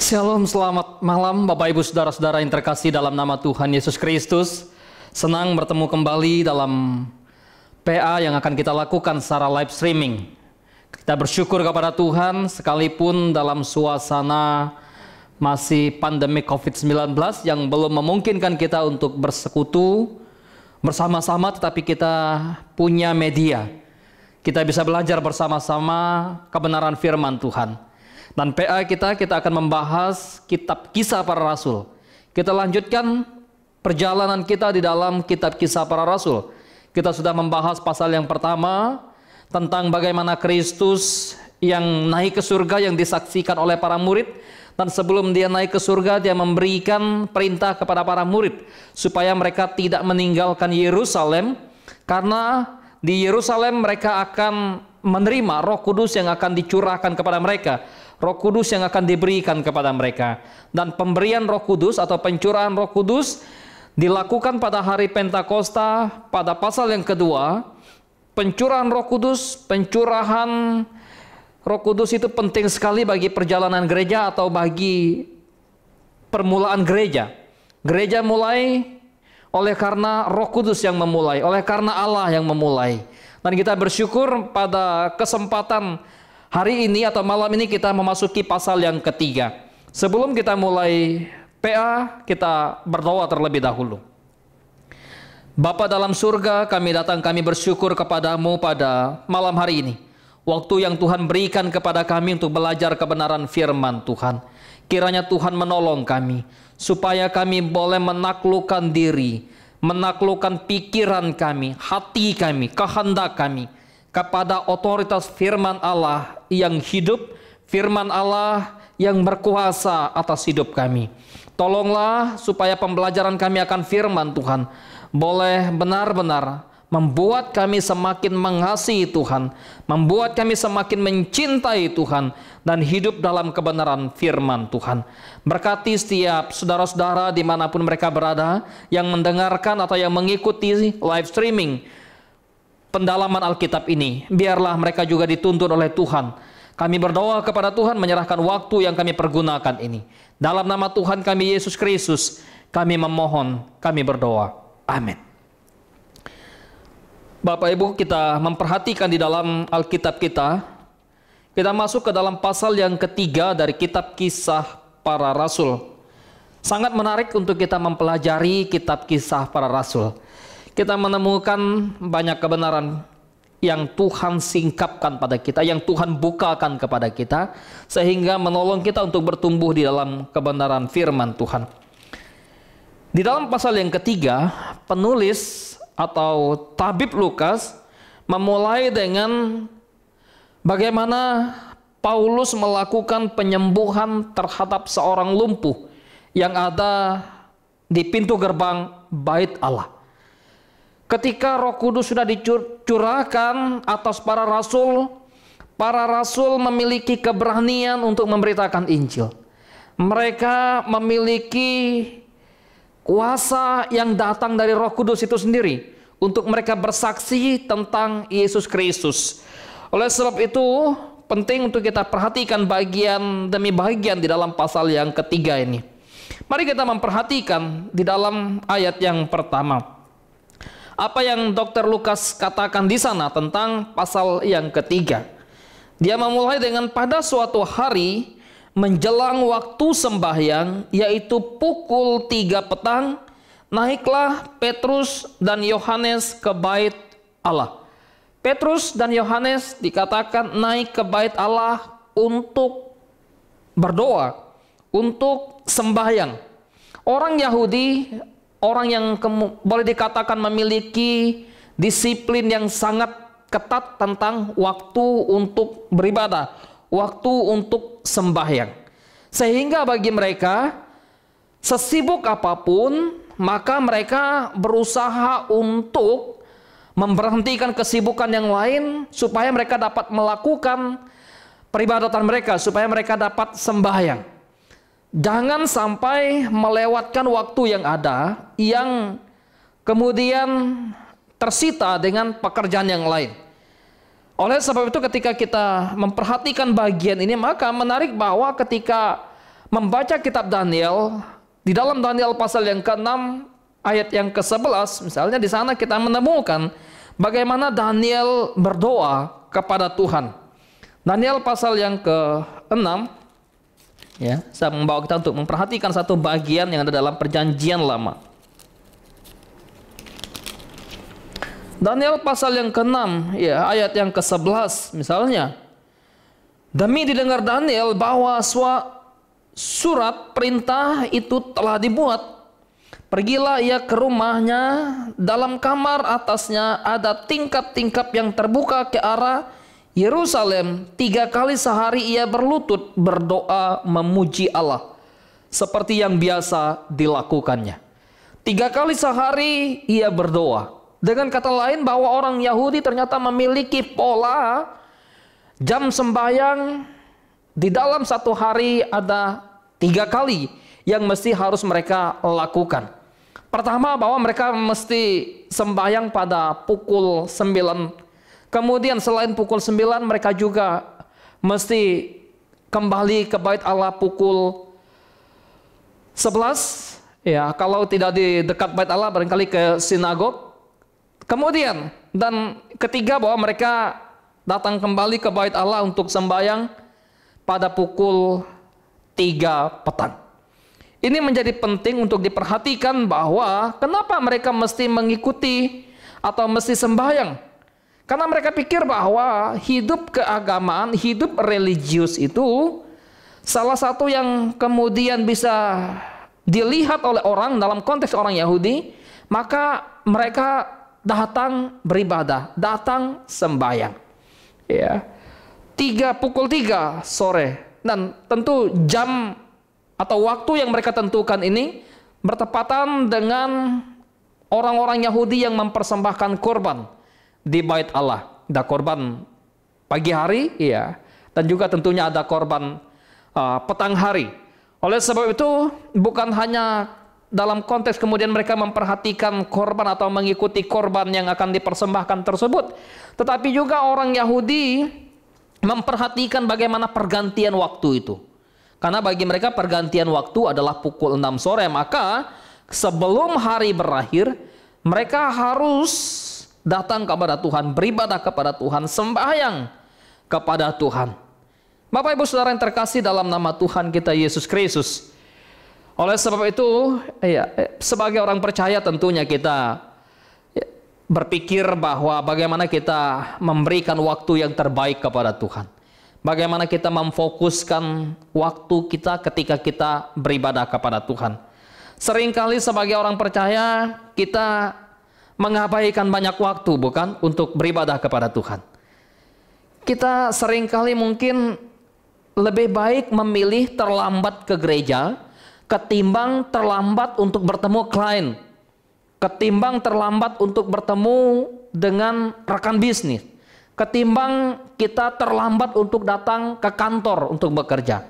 Shalom, selamat malam Bapak Ibu Saudara-saudara yang terkasih dalam nama Tuhan Yesus Kristus. Senang bertemu kembali dalam PA yang akan kita lakukan secara live streaming. Kita bersyukur kepada Tuhan sekalipun dalam suasana masih pandemi COVID-19 yang belum memungkinkan kita untuk bersekutu bersama-sama, tetapi kita punya media. Kita bisa belajar bersama-sama kebenaran firman Tuhan. Dan PA kita akan membahas kitab Kisah Para Rasul. Kita lanjutkan perjalanan kita di dalam kitab Kisah Para Rasul. Kita sudah membahas pasal yang pertama tentang bagaimana Kristus yang naik ke surga yang disaksikan oleh para murid. Dan sebelum dia naik ke surga, dia memberikan perintah kepada para murid supaya mereka tidak meninggalkan Yerusalem, karena di Yerusalem mereka akan menerima Roh Kudus yang akan dicurahkan kepada mereka. Roh Kudus yang akan diberikan kepada mereka. Dan pemberian Roh Kudus atau pencurahan Roh Kudus dilakukan pada hari Pentakosta pada pasal yang kedua. Pencurahan Roh Kudus, pencurahan Roh Kudus itu penting sekali bagi perjalanan gereja atau bagi permulaan gereja. Gereja mulai oleh karena Roh Kudus yang memulai, oleh karena Allah yang memulai. Dan kita bersyukur pada kesempatan hari ini atau malam ini kita memasuki pasal yang ketiga. Sebelum kita mulai PA, kita berdoa terlebih dahulu. Bapa dalam surga, kami bersyukur kepadamu pada malam hari ini. Waktu yang Tuhan berikan kepada kami untuk belajar kebenaran firman Tuhan. Kiranya Tuhan menolong kami, supaya kami boleh menaklukkan diri, menaklukkan pikiran kami, hati kami, kehendak kami, kepada otoritas firman Allah yang hidup, firman Allah yang berkuasa atas hidup kami. Tolonglah supaya pembelajaran kami akan firman Tuhan boleh benar-benar membuat kami semakin mengasihi Tuhan, membuat kami semakin mencintai Tuhan, dan hidup dalam kebenaran firman Tuhan. Berkati setiap saudara-saudara dimanapun mereka berada, yang mendengarkan atau yang mengikuti live streaming pendalaman Alkitab ini. Biarlah mereka juga dituntun oleh Tuhan. Kami berdoa kepada Tuhan, menyerahkan waktu yang kami pergunakan ini. Dalam nama Tuhan kami Yesus Kristus, kami memohon, kami berdoa. Amin. Bapak Ibu, kita memperhatikan di dalam Alkitab kita masuk ke dalam pasal yang ketiga dari kitab Kisah Para Rasul. Sangat menarik untuk kita mempelajari kitab Kisah Para Rasul. Kita menemukan banyak kebenaran yang Tuhan singkapkan pada kita, yang Tuhan bukakan kepada kita, sehingga menolong kita untuk bertumbuh di dalam kebenaran firman Tuhan. Di dalam pasal yang ketiga, penulis atau tabib Lukas memulai dengan bagaimana Paulus melakukan penyembuhan terhadap seorang lumpuh yang ada di pintu gerbang bait Allah. Ketika Roh Kudus sudah dicurahkan atas para rasul memiliki keberanian untuk memberitakan Injil. Mereka memiliki kuasa yang datang dari Roh Kudus itu sendiri untuk mereka bersaksi tentang Yesus Kristus. Oleh sebab itu, penting untuk kita perhatikan bagian demi bagian di dalam pasal yang ketiga ini. Mari kita memperhatikan di dalam ayat yang pertama. Apa yang Dr. Lukas katakan di sana tentang pasal yang ketiga. Dia memulai dengan pada suatu hari menjelang waktu sembahyang, yaitu pukul 3 petang, naiklah Petrus dan Yohanes ke bait Allah. Petrus dan Yohanes dikatakan naik ke bait Allah untuk berdoa, untuk sembahyang. Orang Yahudi, orang yang boleh dikatakan memiliki disiplin yang sangat ketat tentang waktu untuk beribadah, waktu untuk sembahyang. Sehingga bagi mereka, sesibuk apapun, maka mereka berusaha untuk memberhentikan kesibukan yang lain supaya mereka dapat melakukan peribadatan mereka, supaya mereka dapat sembahyang. Jangan sampai melewatkan waktu yang ada, yang kemudian tersita dengan pekerjaan yang lain. Oleh sebab itu ketika kita memperhatikan bagian ini, maka menarik bahwa ketika membaca kitab Daniel, di dalam Daniel pasal yang ke-6 ayat yang ke-11, misalnya di sana kita menemukan bagaimana Daniel berdoa kepada Tuhan. Daniel pasal yang ke-6, ya, saya membawa kita untuk memperhatikan satu bagian yang ada dalam Perjanjian Lama. Daniel pasal yang ke-6, ya, ayat yang ke-11 misalnya. Demi didengar Daniel bahwa surat perintah itu telah dibuat. Pergilah ia ke rumahnya, dalam kamar atasnya ada tingkap-tingkap yang terbuka ke arah Yerusalem. 3 kali sehari ia berlutut berdoa memuji Allah, seperti yang biasa dilakukannya. 3 kali sehari ia berdoa. Dengan kata lain, bahwa orang Yahudi ternyata memiliki pola jam sembahyang. Di dalam satu hari ada 3 kali yang mesti harus mereka lakukan. Pertama, bahwa mereka mesti sembahyang pada pukul 9. Kemudian selain pukul 9, mereka juga mesti kembali ke bait Allah pukul 11. Ya, kalau tidak di dekat bait Allah, barangkali ke sinagog. Kemudian, dan ketiga, bahwa mereka datang kembali ke bait Allah untuk sembahyang pada pukul 3 petang. Ini menjadi penting untuk diperhatikan, bahwa kenapa mereka mesti mengikuti atau mesti sembahyang. Karena mereka pikir bahwa hidup keagamaan, hidup religius itu salah satu yang kemudian bisa dilihat oleh orang dalam konteks orang Yahudi, maka mereka datang beribadah, datang sembahyang. Ya. Pukul 3 sore. Dan tentu jam atau waktu yang mereka tentukan ini bertepatan dengan orang-orang Yahudi yang mempersembahkan korban di bait Allah. Ada korban pagi hari, ya, dan juga tentunya ada korban petang hari. Oleh sebab itu, bukan hanya dalam konteks kemudian mereka memperhatikan korban atau mengikuti korban yang akan dipersembahkan tersebut, tetapi juga orang Yahudi memperhatikan bagaimana pergantian waktu itu. Karena bagi mereka pergantian waktu adalah pukul 6 sore, maka sebelum hari berakhir mereka harus datang kepada Tuhan, beribadah kepada Tuhan, sembahyang kepada Tuhan. Bapak Ibu Saudara yang terkasih dalam nama Tuhan kita Yesus Kristus, oleh sebab itu, ya, sebagai orang percaya tentunya kita berpikir bahwa bagaimana kita memberikan waktu yang terbaik kepada Tuhan. Bagaimana kita memfokuskan waktu kita ketika kita beribadah kepada Tuhan. Seringkali sebagai orang percaya kita mengabaikan banyak waktu, bukan, untuk beribadah kepada Tuhan. Kita seringkali mungkin lebih baik memilih terlambat ke gereja ketimbang terlambat untuk bertemu klien, ketimbang terlambat untuk bertemu dengan rekan bisnis, ketimbang kita terlambat untuk datang ke kantor untuk bekerja.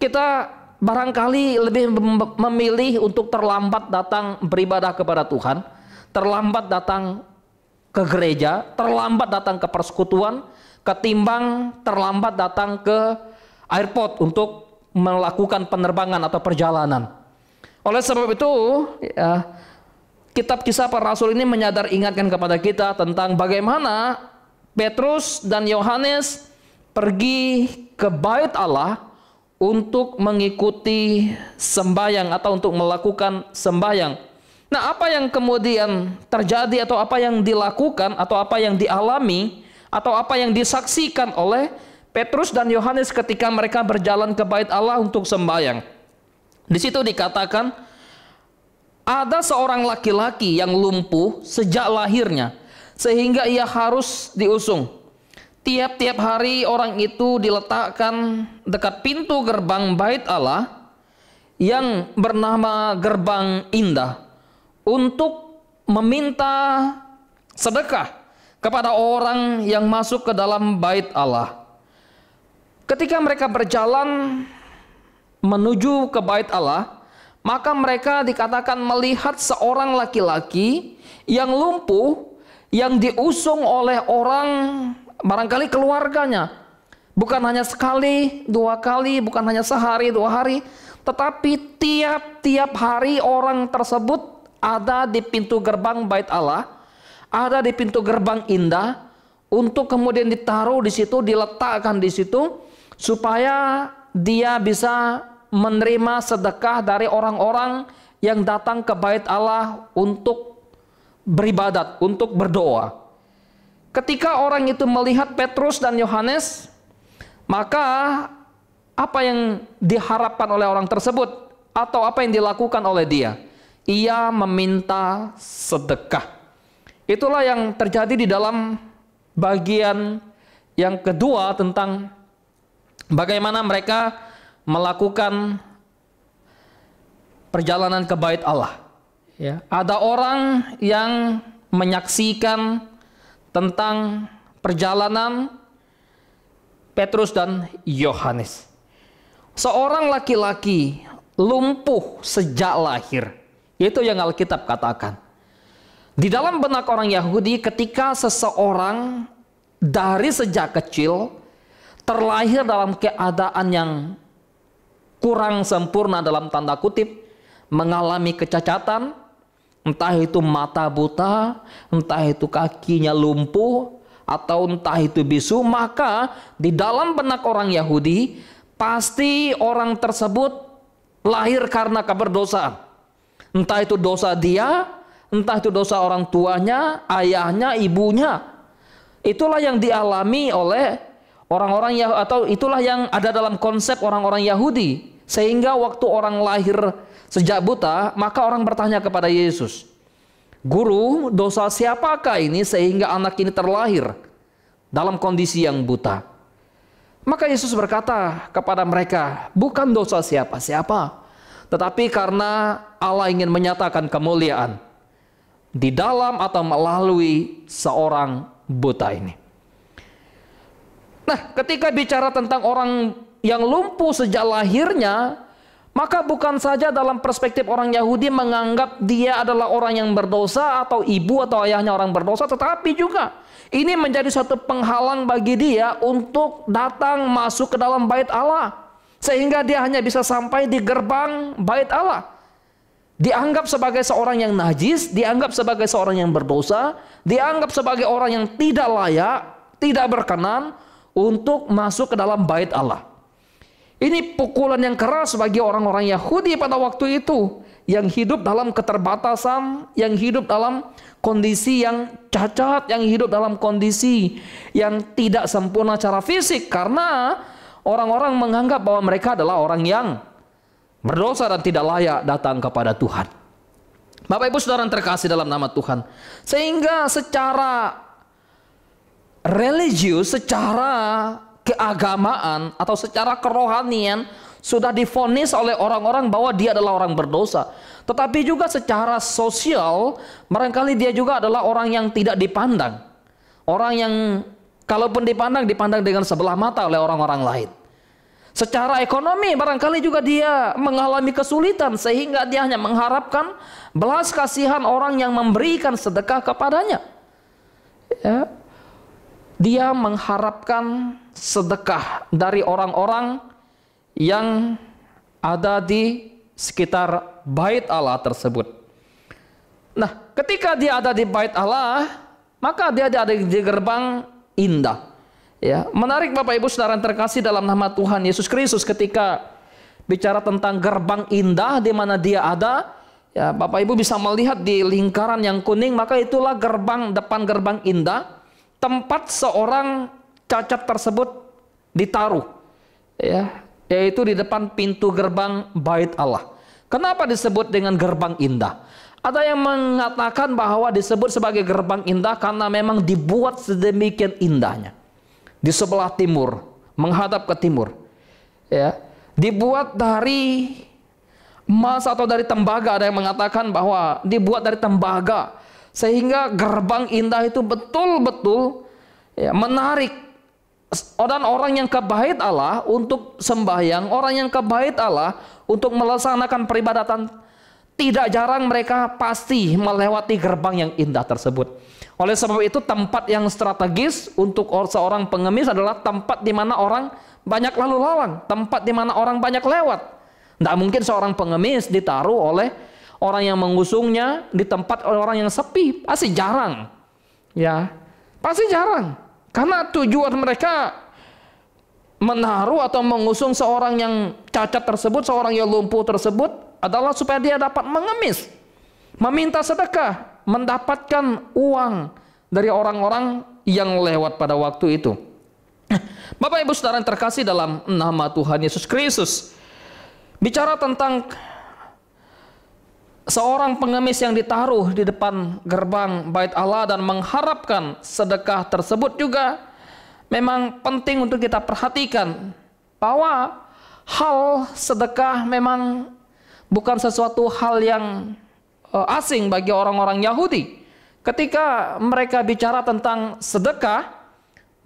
Kita barangkali lebih memilih untuk terlambat datang beribadah kepada Tuhan, terlambat datang ke gereja, terlambat datang ke persekutuan, ketimbang terlambat datang ke airport untuk melakukan penerbangan atau perjalanan. Oleh sebab itu, ya, kitab Kisah Para Rasul ini ingatkan kepada kita tentang bagaimana Petrus dan Yohanes pergi ke bait Allah untuk mengikuti sembahyang atau untuk melakukan sembahyang. Nah, apa yang kemudian terjadi atau apa yang dilakukan atau apa yang dialami atau apa yang disaksikan oleh Petrus dan Yohanes ketika mereka berjalan ke bait Allah untuk sembahyang? Di situ dikatakan ada seorang laki-laki yang lumpuh sejak lahirnya sehingga ia harus diusung. Tiap-tiap hari orang itu diletakkan dekat pintu gerbang bait Allah yang bernama Gerbang Indah untuk meminta sedekah kepada orang yang masuk ke dalam bait Allah. Ketika mereka berjalan menuju ke bait Allah, maka mereka dikatakan melihat seorang laki-laki yang lumpuh, yang diusung oleh orang, barangkali keluarganya. Bukan hanya sekali, 2 kali, bukan hanya sehari, 2 hari, tetapi tiap-tiap hari orang tersebut ada di pintu gerbang Bait Allah, ada di pintu gerbang indah, untuk kemudian ditaruh di situ, diletakkan di situ, supaya dia bisa menerima sedekah dari orang-orang yang datang ke Bait Allah untuk beribadat, untuk berdoa. Ketika orang itu melihat Petrus dan Yohanes, maka apa yang diharapkan oleh orang tersebut atau apa yang dilakukan oleh dia? Ia meminta sedekah. Itulah yang terjadi di dalam bagian yang kedua tentang bagaimana mereka melakukan perjalanan ke Bait Allah. Ya, ada orang yang menyaksikan tentang perjalanan Petrus dan Yohanes. Seorang laki-laki lumpuh sejak lahir. Itu yang Alkitab katakan. Di dalam benak orang Yahudi, ketika seseorang dari sejak kecil terlahir dalam keadaan yang kurang sempurna dalam tanda kutip, mengalami kecacatan, entah itu mata buta, entah itu kakinya lumpuh, atau entah itu bisu, maka di dalam benak orang Yahudi pasti orang tersebut lahir karena keberdosaan. Entah itu dosa dia, entah itu dosa orang tuanya, ayahnya, ibunya. Itulah yang dialami oleh orang-orang Yahudi, atau itulah yang ada dalam konsep orang-orang Yahudi. Sehingga waktu orang lahir sejak buta, maka orang bertanya kepada Yesus, "Guru, dosa siapakah ini sehingga anak ini terlahir dalam kondisi yang buta?" Maka Yesus berkata kepada mereka, bukan dosa siapa-siapa, tetapi karena Allah ingin menyatakan kemuliaan di dalam atau melalui seorang buta ini. Nah, ketika bicara tentang orang yang lumpuh sejak lahirnya, maka bukan saja dalam perspektif orang Yahudi menganggap dia adalah orang yang berdosa atau ibu atau ayahnya orang berdosa, tetapi juga ini menjadi satu penghalang bagi dia untuk datang masuk ke dalam Bait Allah, sehingga dia hanya bisa sampai di gerbang Bait Allah. Dianggap sebagai seorang yang najis, dianggap sebagai seorang yang berdosa, dianggap sebagai orang yang tidak layak, tidak berkenan untuk masuk ke dalam Bait Allah. Ini pukulan yang keras bagi orang-orang Yahudi pada waktu itu, yang hidup dalam keterbatasan, yang hidup dalam kondisi yang cacat, yang hidup dalam kondisi yang tidak sempurna secara fisik, karena orang-orang menganggap bahwa mereka adalah orang yang berdosa dan tidak layak datang kepada Tuhan. Bapak Ibu Saudara yang terkasih dalam nama Tuhan, sehingga secara religius, secara keagamaan atau secara kerohanian sudah divonis oleh orang-orang bahwa dia adalah orang berdosa. Tetapi juga secara sosial, barangkali dia juga adalah orang yang tidak dipandang. Orang yang kalaupun dipandang, dipandang dengan sebelah mata oleh orang-orang lain. Secara ekonomi barangkali juga dia mengalami kesulitan, sehingga dia hanya mengharapkan belas kasihan orang yang memberikan sedekah kepadanya. Ya. Dia mengharapkan sedekah dari orang-orang yang ada di sekitar Bait Allah tersebut. Nah, ketika dia ada di Bait Allah, maka dia ada di gerbang indah. Ya, menarik Bapak Ibu Saudara yang terkasih dalam nama Tuhan Yesus Kristus, ketika bicara tentang gerbang indah di mana dia ada, ya Bapak Ibu bisa melihat di lingkaran yang kuning, maka itulah gerbang, depan gerbang indah, tempat seorang cacat tersebut ditaruh, ya, yaitu di depan pintu gerbang Bait Allah. Kenapa disebut dengan gerbang indah? Ada yang mengatakan bahwa disebut sebagai gerbang indah karena memang dibuat sedemikian indahnya. Di sebelah timur, menghadap ke timur, ya, dibuat dari emas atau dari tembaga. Ada yang mengatakan bahwa dibuat dari tembaga, sehingga gerbang indah itu betul-betul, ya, menarik dan orang yang ke Bait Allah untuk sembahyang, orang yang ke Bait Allah untuk melaksanakan peribadatan, tidak jarang mereka pasti melewati gerbang yang indah tersebut. Oleh sebab itu, tempat yang strategis untuk seorang pengemis adalah tempat di mana orang banyak lalu lalang, tempat di mana orang banyak lewat, Tidak mungkin seorang pengemis ditaruh oleh orang yang mengusungnya di tempat orang yang sepi. Pasti jarang. Ya, pasti jarang. Karena tujuan mereka menaruh atau mengusung seorang yang cacat tersebut, seorang yang lumpuh tersebut adalah supaya dia dapat mengemis, meminta sedekah, mendapatkan uang dari orang-orang yang lewat pada waktu itu. Bapak Ibu Saudara yang terkasih dalam nama Tuhan Yesus Kristus, bicara tentang seorang pengemis yang ditaruh di depan gerbang bait Allah dan mengharapkan sedekah tersebut juga memang penting untuk kita perhatikan bahwa hal sedekah memang bukan sesuatu hal yang asing bagi orang-orang Yahudi. Ketika mereka bicara tentang sedekah,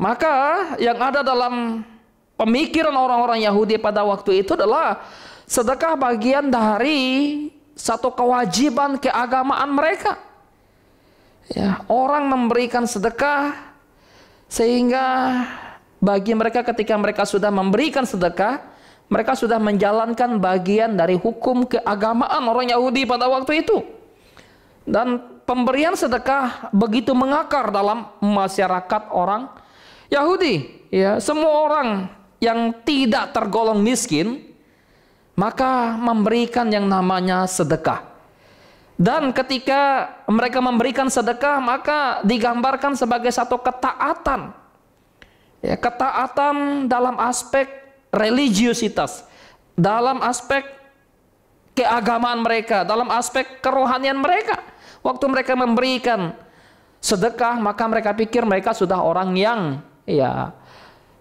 maka yang ada dalam pemikiran orang-orang Yahudi pada waktu itu adalah sedekah bagian dari satu kewajiban keagamaan mereka. Ya, orang memberikan sedekah sehingga bagi mereka ketika mereka sudah memberikan sedekah, mereka sudah menjalankan bagian dari hukum keagamaan orang Yahudi pada waktu itu. Dan pemberian sedekah begitu mengakar dalam masyarakat orang Yahudi. Ya, semua orang yang tidak tergolong miskin maka memberikan yang namanya sedekah. Dan ketika mereka memberikan sedekah, maka digambarkan sebagai satu ketaatan. Ya, ketaatan dalam aspek religiusitas, dalam aspek keagamaan mereka, dalam aspek kerohanian mereka. Waktu mereka memberikan sedekah, maka mereka pikir mereka sudah orang yang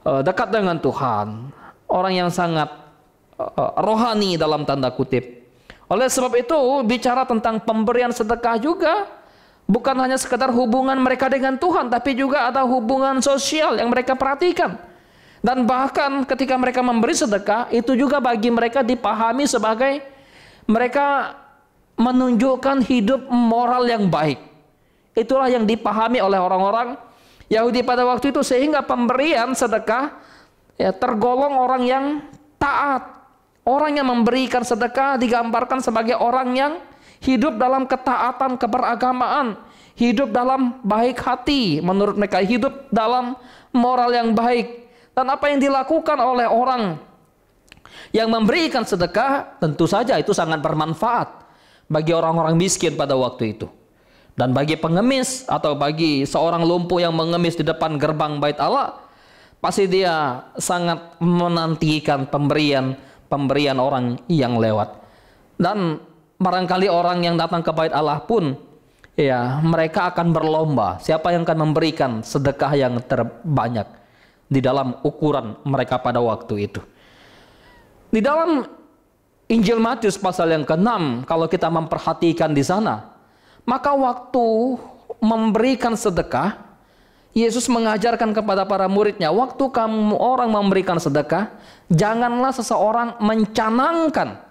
dekat dengan Tuhan, orang yang sangat rohani dalam tanda kutip. Oleh sebab itu bicara tentang pemberian sedekah juga bukan hanya sekedar hubungan mereka dengan Tuhan, tapi juga ada hubungan sosial yang mereka perhatikan. Dan bahkan ketika mereka memberi sedekah, itu juga bagi mereka dipahami sebagai mereka menunjukkan hidup moral yang baik. Itulah yang dipahami oleh orang-orang Yahudi pada waktu itu, sehingga pemberian sedekah tergolong orang yang taat. Orang yang memberikan sedekah digambarkan sebagai orang yang hidup dalam ketaatan keberagamaan, hidup dalam baik hati, menurut mereka hidup dalam moral yang baik. Dan apa yang dilakukan oleh orang yang memberikan sedekah tentu saja itu sangat bermanfaat bagi orang-orang miskin pada waktu itu. Dan bagi pengemis atau bagi seorang lumpuh yang mengemis di depan gerbang bait Allah, pasti dia sangat menantikan pemberian orang yang lewat. Dan barangkali orang yang datang ke bait Allah pun mereka akan berlomba siapa yang akan memberikan sedekah yang terbanyak di dalam ukuran mereka pada waktu itu. Di dalam Injil Matius pasal yang ke-6, kalau kita memperhatikan di sana, maka waktu memberikan sedekah, Yesus mengajarkan kepada para muridnya, waktu kamu orang memberikan sedekah, janganlah seseorang mencanangkan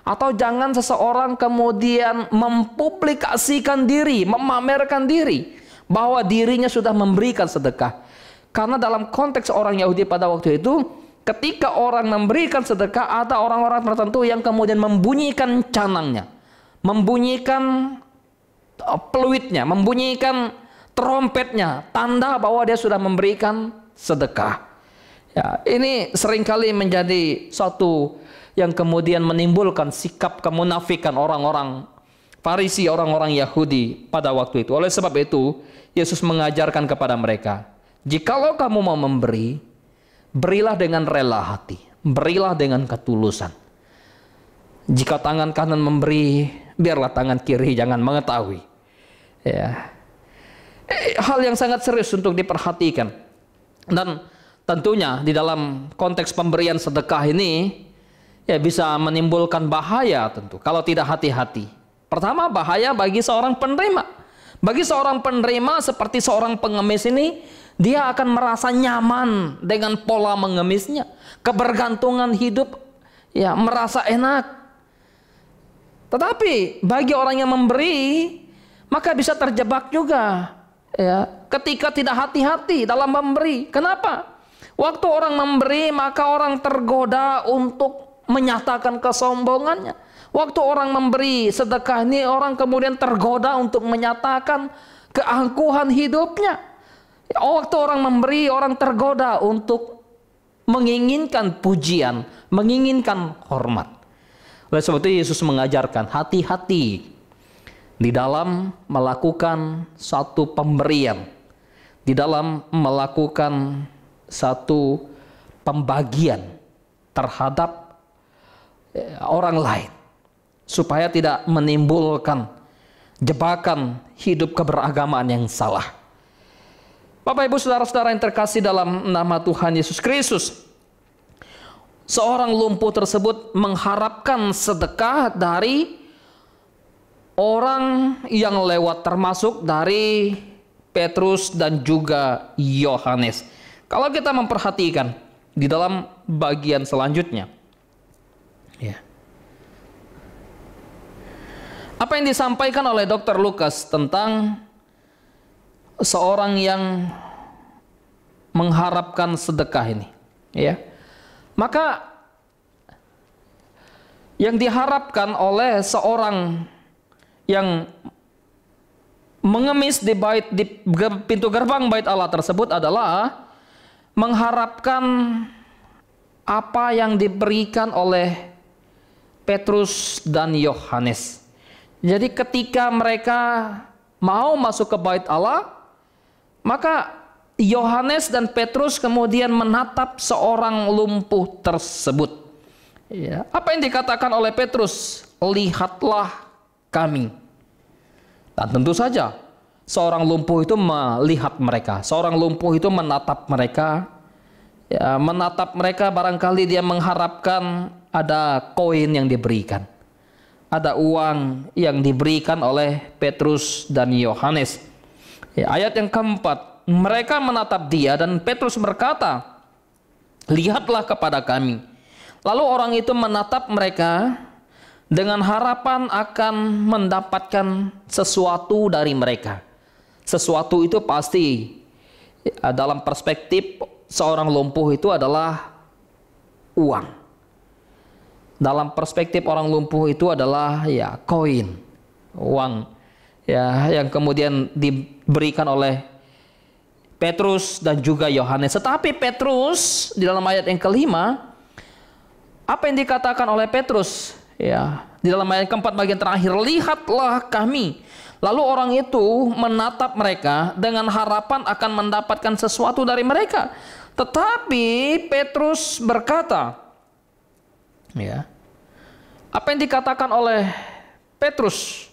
atau jangan seseorang kemudian mempublikasikan diri, memamerkan diri bahwa dirinya sudah memberikan sedekah. Karena dalam konteks orang Yahudi pada waktu itu, ketika orang memberikan sedekah, ada orang-orang tertentu yang kemudian membunyikan canangnya, membunyikan peluitnya, membunyikan trompetnya, tanda bahwa dia sudah memberikan sedekah. Ya, ini seringkali menjadi suatu yang kemudian menimbulkan sikap kemunafikan orang-orang Farisi, orang-orang Yahudi pada waktu itu. Oleh sebab itu, Yesus mengajarkan kepada mereka, jikalau kamu mau memberi, berilah dengan rela hati, berilah dengan ketulusan. Jika tangan kanan memberi, biarlah tangan kiri jangan mengetahui. Ya, hal yang sangat serius untuk diperhatikan. Dan tentunya di dalam konteks pemberian sedekah ini bisa menimbulkan bahaya tentu kalau tidak hati-hati. Pertama, bahaya bagi seorang penerima. Bagi seorang penerima seperti seorang pengemis ini, dia akan merasa nyaman dengan pola mengemisnya, kebergantungan hidup, merasa enak. Tetapi bagi orang yang memberi, maka bisa terjebak juga ketika tidak hati-hati dalam memberi. Kenapa? Waktu orang memberi, maka orang tergoda untuk menyatakan kesombongannya. Waktu orang memberi sedekah ini, orang kemudian tergoda untuk menyatakan keangkuhan hidupnya. Waktu orang memberi, orang tergoda untuk menginginkan pujian, menginginkan hormat. Oleh sebab itu Yesus mengajarkan hati-hati di dalam melakukan satu pemberian, di dalam melakukan satu pembagian terhadap orang lain, supaya tidak menimbulkan jebakan hidup keberagamaan yang salah. Bapak Ibu saudara-saudara yang terkasih dalam nama Tuhan Yesus Kristus, seorang lumpuh tersebut mengharapkan sedekah dari orang yang lewat, termasuk dari Petrus dan juga Yohanes. Kalau kita memperhatikan di dalam bagian selanjutnya, ya, apa yang disampaikan oleh Dr. Lukas tentang seorang yang mengharapkan sedekah ini, ya, maka yang diharapkan oleh seorang yang mengemis di pintu gerbang bait Allah tersebut adalah mengharapkan apa yang diberikan oleh Petrus dan Yohanes. Jadi ketika mereka mau masuk ke bait Allah, maka Yohanes dan Petrus kemudian menatap seorang lumpuh tersebut. Ya, apa yang dikatakan oleh Petrus? Lihatlah kami. Dan tentu saja seorang lumpuh itu melihat mereka. Seorang lumpuh itu menatap mereka. Ya, menatap mereka, barangkali dia mengharapkan ada koin yang diberikan, ada uang yang diberikan oleh Petrus dan Yohanes. Ya, ayat yang keempat, mereka menatap dia dan Petrus berkata, lihatlah kepada kami. Lalu orang itu menatap mereka dengan harapan akan mendapatkan sesuatu dari mereka. Sesuatu itu pasti dalam perspektif seorang lumpuh itu adalah uang. Dalam perspektif orang lumpuh itu adalah ya koin, uang, ya, yang kemudian diberikan oleh Petrus dan juga Yohanes. Tetapi Petrus di dalam ayat yang kelima, apa yang dikatakan oleh Petrus? Ya, di dalam ayat keempat bagian terakhir, lihatlah kami. Lalu orang itu menatap mereka dengan harapan akan mendapatkan sesuatu dari mereka. Tetapi Petrus berkata, ya, apa yang dikatakan oleh Petrus?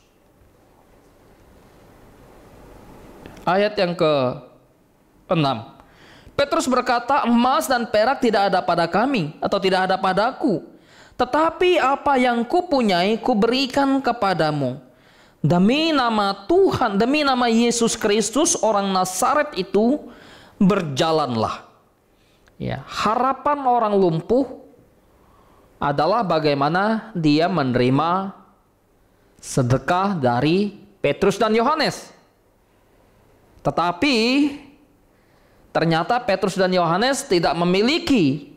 Ayat yang ke-6. Petrus berkata, emas dan perak tidak ada pada kami atau tidak ada padaku, tetapi apa yang kupunyai kuberikan kepadamu. Demi nama Tuhan, demi nama Yesus Kristus orang Nazaret itu, berjalanlah. Ya, harapan orang lumpuh adalah bagaimana dia menerima sedekah dari Petrus dan Yohanes. Tetapi ternyata Petrus dan Yohanes tidak memiliki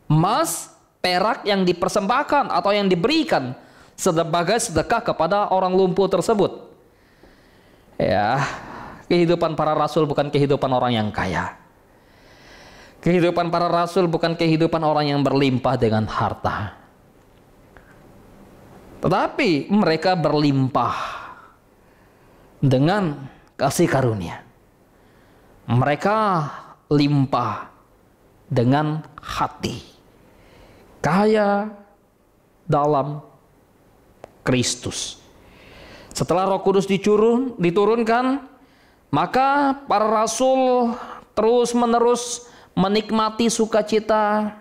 emas, perak yang dipersembahkan atau yang diberikan sebagai sedekah kepada orang lumpuh tersebut. Ya, kehidupan para rasul bukan kehidupan orang yang kaya. Kehidupan para rasul bukan kehidupan orang yang berlimpah dengan harta. Tetapi mereka berlimpah dengan kasih karunia. Mereka limpah dengan hati, kaya dalam Kristus. Setelah Roh Kudus diturunkan, maka para rasul terus-menerus menikmati sukacita,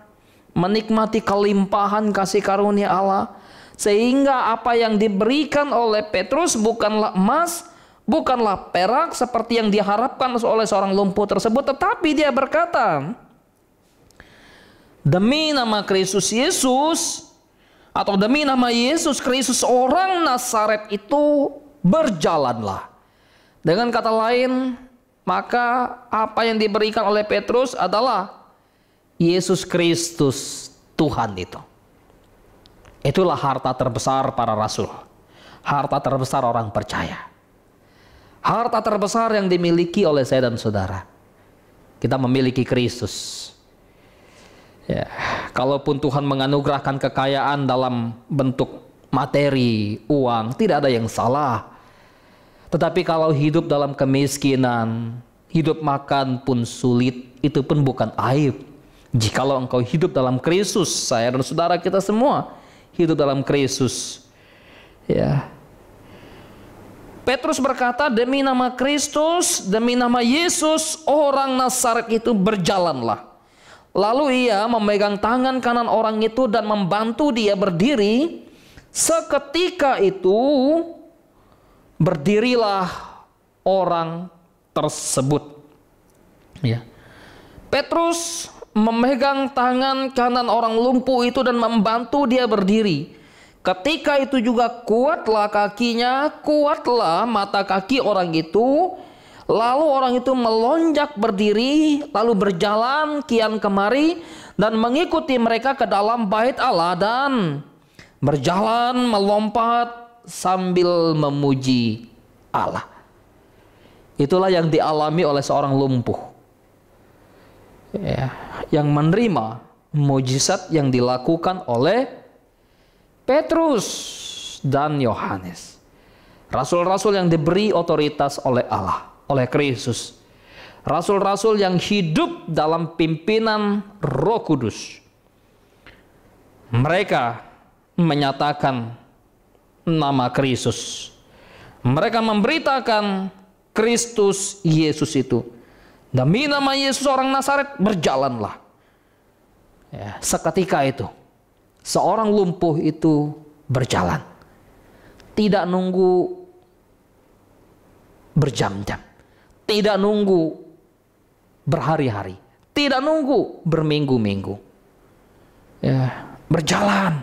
menikmati kelimpahan kasih karunia Allah, sehingga apa yang diberikan oleh Petrus bukanlah emas, bukanlah perak seperti yang diharapkan oleh seorang lumpuh tersebut, tetapi dia berkata, demi nama Kristus Yesus, atau demi nama Yesus Kristus orang Nazaret itu, berjalanlah. Dengan kata lain, maka apa yang diberikan oleh Petrus adalah Yesus Kristus Tuhan itu. Itulah harta terbesar para rasul. Harta terbesar orang percaya. Harta terbesar yang dimiliki oleh saya dan saudara. Kita memiliki Kristus. Ya, kalaupun Tuhan menganugerahkan kekayaan dalam bentuk materi, uang, tidak ada yang salah. Tetapi kalau hidup dalam kemiskinan, hidup makan pun sulit, itu pun bukan aib. Jikalau engkau hidup dalam Kristus, saya dan saudara kita semua hidup dalam Kristus. Ya. Petrus berkata, demi nama Kristus, demi nama Yesus, orang Nazaret itu berjalanlah. Lalu ia memegang tangan kanan orang itu dan membantu dia berdiri. Seketika itu berdirilah orang tersebut. Ya. Petrus memegang tangan kanan orang lumpuh itu dan membantu dia berdiri. Ketika itu juga kuatlah kakinya, kuatlah mata kaki orang itu. Lalu orang itu melonjak berdiri, lalu berjalan kian kemari dan mengikuti mereka ke dalam bait Allah dan berjalan melompat sambil memuji Allah. Itulah yang dialami oleh seorang lumpuh, ya, yang menerima mujizat yang dilakukan oleh Petrus dan Yohanes. Rasul-rasul yang diberi otoritas oleh Allah, oleh Kristus. Rasul-rasul yang hidup dalam pimpinan Roh Kudus. Mereka menyatakan nama Kristus. Mereka memberitakan Kristus Yesus itu. Demi nama Yesus orang Nazaret, berjalanlah. Ya, seketika itu seorang lumpuh itu berjalan. Tidak nunggu berjam-jam. Tidak nunggu berhari-hari. Tidak nunggu berminggu-minggu. Ya, berjalan.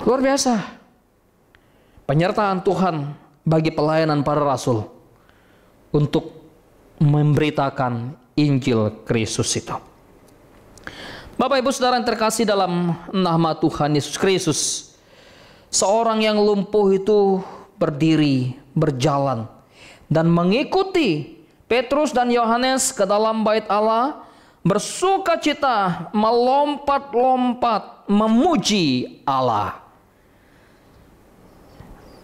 Luar biasa. Penyertaan Tuhan bagi pelayanan para rasul untuk memberitakan Injil Kristus itu. Bapak Ibu Saudara yang terkasih dalam nama Tuhan Yesus Kristus, seorang yang lumpuh itu berdiri, berjalan, dan mengikuti Petrus dan Yohanes ke dalam bait Allah, bersuka cita, melompat-lompat, memuji Allah.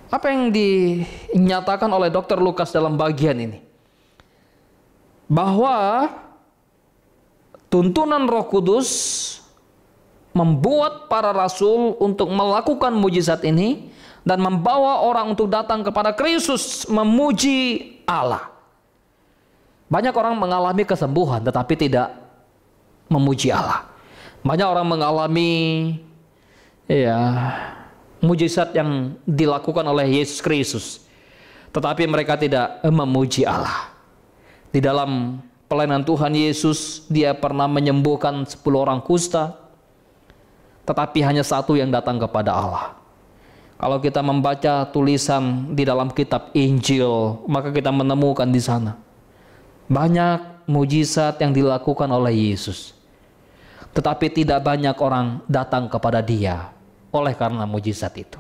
Apa yang dinyatakan oleh Dr. Lukas dalam bagian ini? Bahwa tuntunan Roh Kudus membuat para rasul untuk melakukan mujizat ini dan membawa orang untuk datang kepada Kristus memuji Allah. Banyak orang mengalami kesembuhan tetapi tidak memuji Allah. Banyak orang mengalami mujizat yang dilakukan oleh Yesus Kristus, tetapi mereka tidak memuji Allah. Di dalam pelayanan Tuhan Yesus, dia pernah menyembuhkan 10 orang kusta, tetapi hanya satu yang datang kepada Allah. Kalau kita membaca tulisan di dalam kitab Injil, maka kita menemukan di sana banyak mujizat yang dilakukan oleh Yesus, tetapi tidak banyak orang datang kepada dia oleh karena mujizat itu.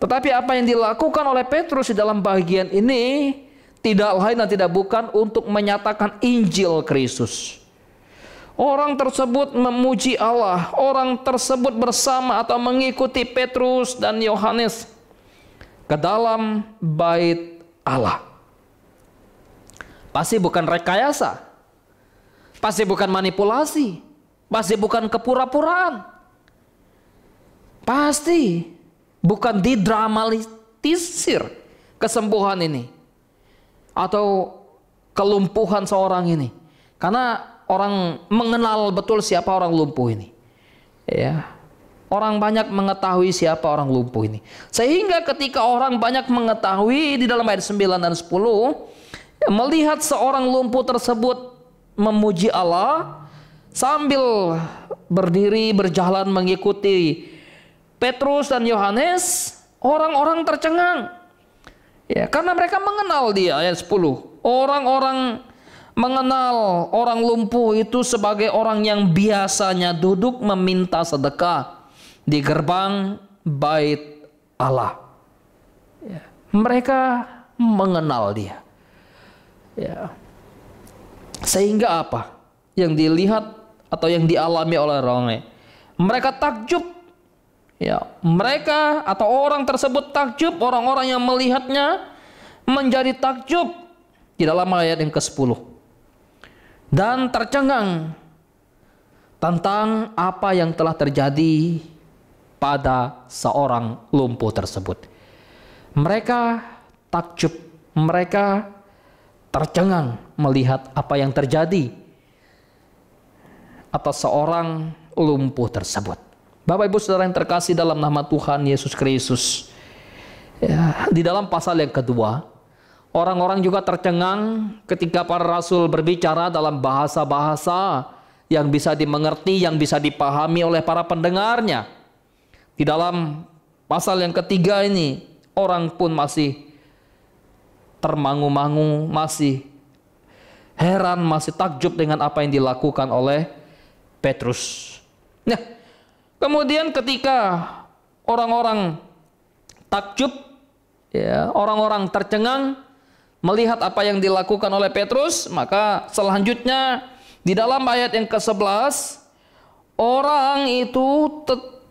Tetapi apa yang dilakukan oleh Petrus di dalam bagian ini tidak lain dan tidak bukan untuk menyatakan Injil Kristus. Orang tersebut memuji Allah, orang tersebut bersama atau mengikuti Petrus dan Yohanes ke dalam bait Allah. Pasti bukan rekayasa, pasti bukan manipulasi, pasti bukan kepura-puraan, pasti bukan didramatisir kesembuhan ini atau kelumpuhan seorang ini, karena orang mengenal betul siapa orang lumpuh ini. Ya, orang banyak mengetahui siapa orang lumpuh ini, sehingga ketika orang banyak mengetahui, di dalam ayat 9 dan 10 melihat seorang lumpuh tersebut memuji Allah sambil berdiri berjalan mengikuti Petrus dan Yohanes, orang-orang tercengang. Ya, karena mereka mengenal dia. Ayat 10. Orang-orang mengenal orang lumpuh itu sebagai orang yang biasanya duduk meminta sedekah di gerbang bait Allah. Ya, mereka mengenal dia. Ya. Sehingga apa yang dilihat atau yang dialami oleh orangnya? Mereka takjub. Ya, mereka atau orang tersebut takjub, orang-orang yang melihatnya menjadi takjub di dalam ayat yang ke-10. Dan tercengang tentang apa yang telah terjadi pada seorang lumpuh tersebut. Mereka takjub, mereka tercengang melihat apa yang terjadi atas seorang lumpuh tersebut. Bapak Ibu Saudara yang terkasih dalam nama Tuhan Yesus Kristus, ya, di dalam pasal yang kedua, orang-orang juga tercengang ketika para rasul berbicara dalam bahasa-bahasa yang bisa dimengerti, yang bisa dipahami oleh para pendengarnya. Di dalam pasal yang ketiga ini, orang pun masih termangu-mangu, masih heran, masih takjub dengan apa yang dilakukan oleh Petrus. Nah, kemudian ketika orang-orang takjub, ya, orang-orang tercengang melihat apa yang dilakukan oleh Petrus, maka selanjutnya di dalam ayat yang ke-11, orang itu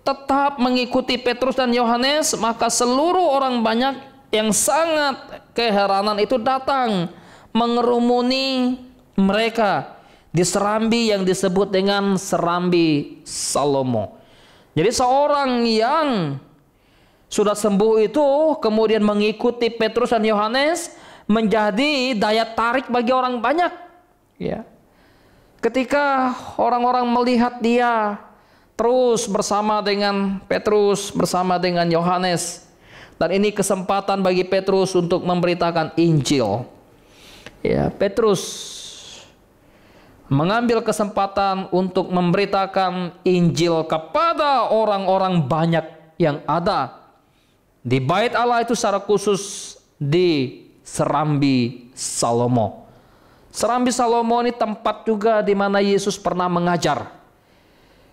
tetap mengikuti Petrus dan Yohanes, maka seluruh orang banyak yang sangat keheranan itu datang mengerumuni mereka di serambi yang disebut dengan serambi Salomo. Jadi seorang yang sudah sembuh itu kemudian mengikuti Petrus dan Yohanes menjadi daya tarik bagi orang banyak. Ya. Ketika orang-orang melihat dia terus bersama dengan Petrus, bersama dengan Yohanes, dan ini kesempatan bagi Petrus untuk memberitakan Injil. Ya, Petrus mengambil kesempatan untuk memberitakan Injil kepada orang-orang banyak yang ada di bait Allah itu, secara khusus di serambi Salomo. Serambi Salomo ini tempat juga di mana Yesus pernah mengajar.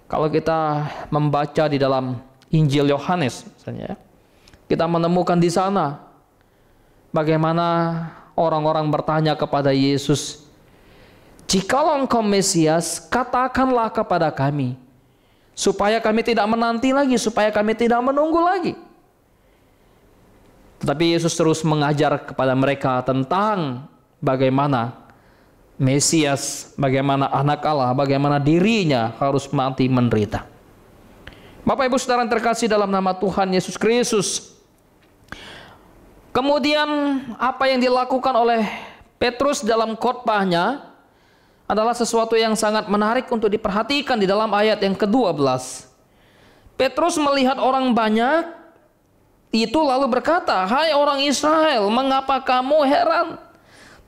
Kalau kita membaca di dalam Injil Yohanes misalnya, kita menemukan di sana bagaimana orang-orang bertanya kepada Yesus, "Jikalau engkau Mesias, katakanlah kepada kami, supaya kami tidak menanti lagi, supaya kami tidak menunggu lagi." Tetapi Yesus terus mengajar kepada mereka tentang bagaimana Mesias, bagaimana anak Allah, bagaimana dirinya harus mati menderita. Bapak Ibu Saudara yang terkasih dalam nama Tuhan Yesus Kristus, kemudian apa yang dilakukan oleh Petrus dalam khotbahnya adalah sesuatu yang sangat menarik untuk diperhatikan di dalam ayat yang ke-12. Petrus melihat orang banyak itu lalu berkata, "Hai orang Israel, mengapa kamu heran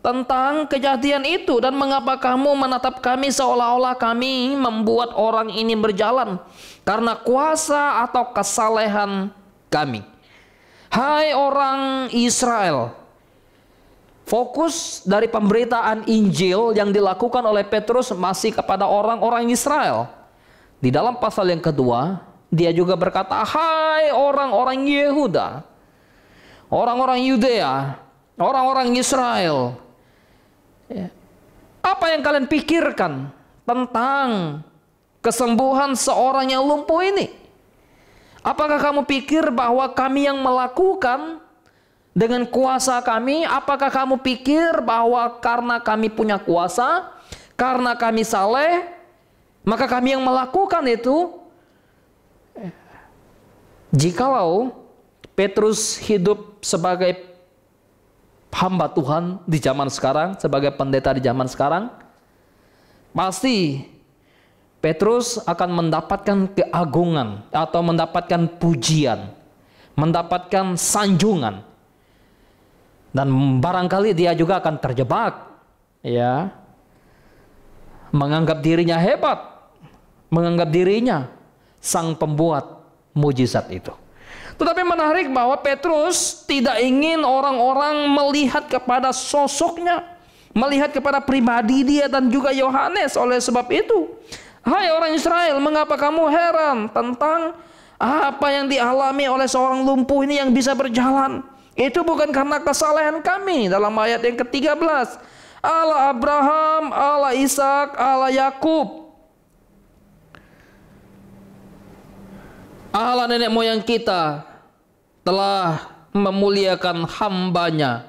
tentang kejadian itu, dan mengapa kamu menatap kami seolah-olah kami membuat orang ini berjalan karena kuasa atau kesalehan kami? Hai orang Israel." Fokus dari pemberitaan Injil yang dilakukan oleh Petrus masih kepada orang-orang Israel. Di dalam pasal yang kedua, dia juga berkata, "Hai orang-orang Yehuda, orang-orang Yudea, orang-orang Israel, apa yang kalian pikirkan tentang kesembuhan seorang yang lumpuh ini? Apakah kamu pikir bahwa kami yang melakukan dengan kuasa kami? Apakah kamu pikir bahwa karena kami punya kuasa, karena kami saleh, maka kami yang melakukan itu?" Jikalau Petrus hidup sebagai hamba Tuhan di zaman sekarang, sebagai pendeta di zaman sekarang, pasti Petrus akan mendapatkan keagungan atau mendapatkan pujian, mendapatkan sanjungan. Dan barangkali dia juga akan terjebak, ya, menganggap dirinya hebat, menganggap dirinya sang pembuat mujizat itu. Tetapi menarik bahwa Petrus tidak ingin orang-orang melihat kepada sosoknya, melihat kepada pribadi dia dan juga Yohanes. Oleh sebab itu, hai orang Israel, mengapa kamu heran tentang apa yang dialami oleh seorang lumpuh ini yang bisa berjalan? Itu bukan karena kesalahan kami. Dalam ayat yang ke-13, Allah Abraham, Allah Ishak, Allah Yakub, Allah nenek moyang kita telah memuliakan hambanya,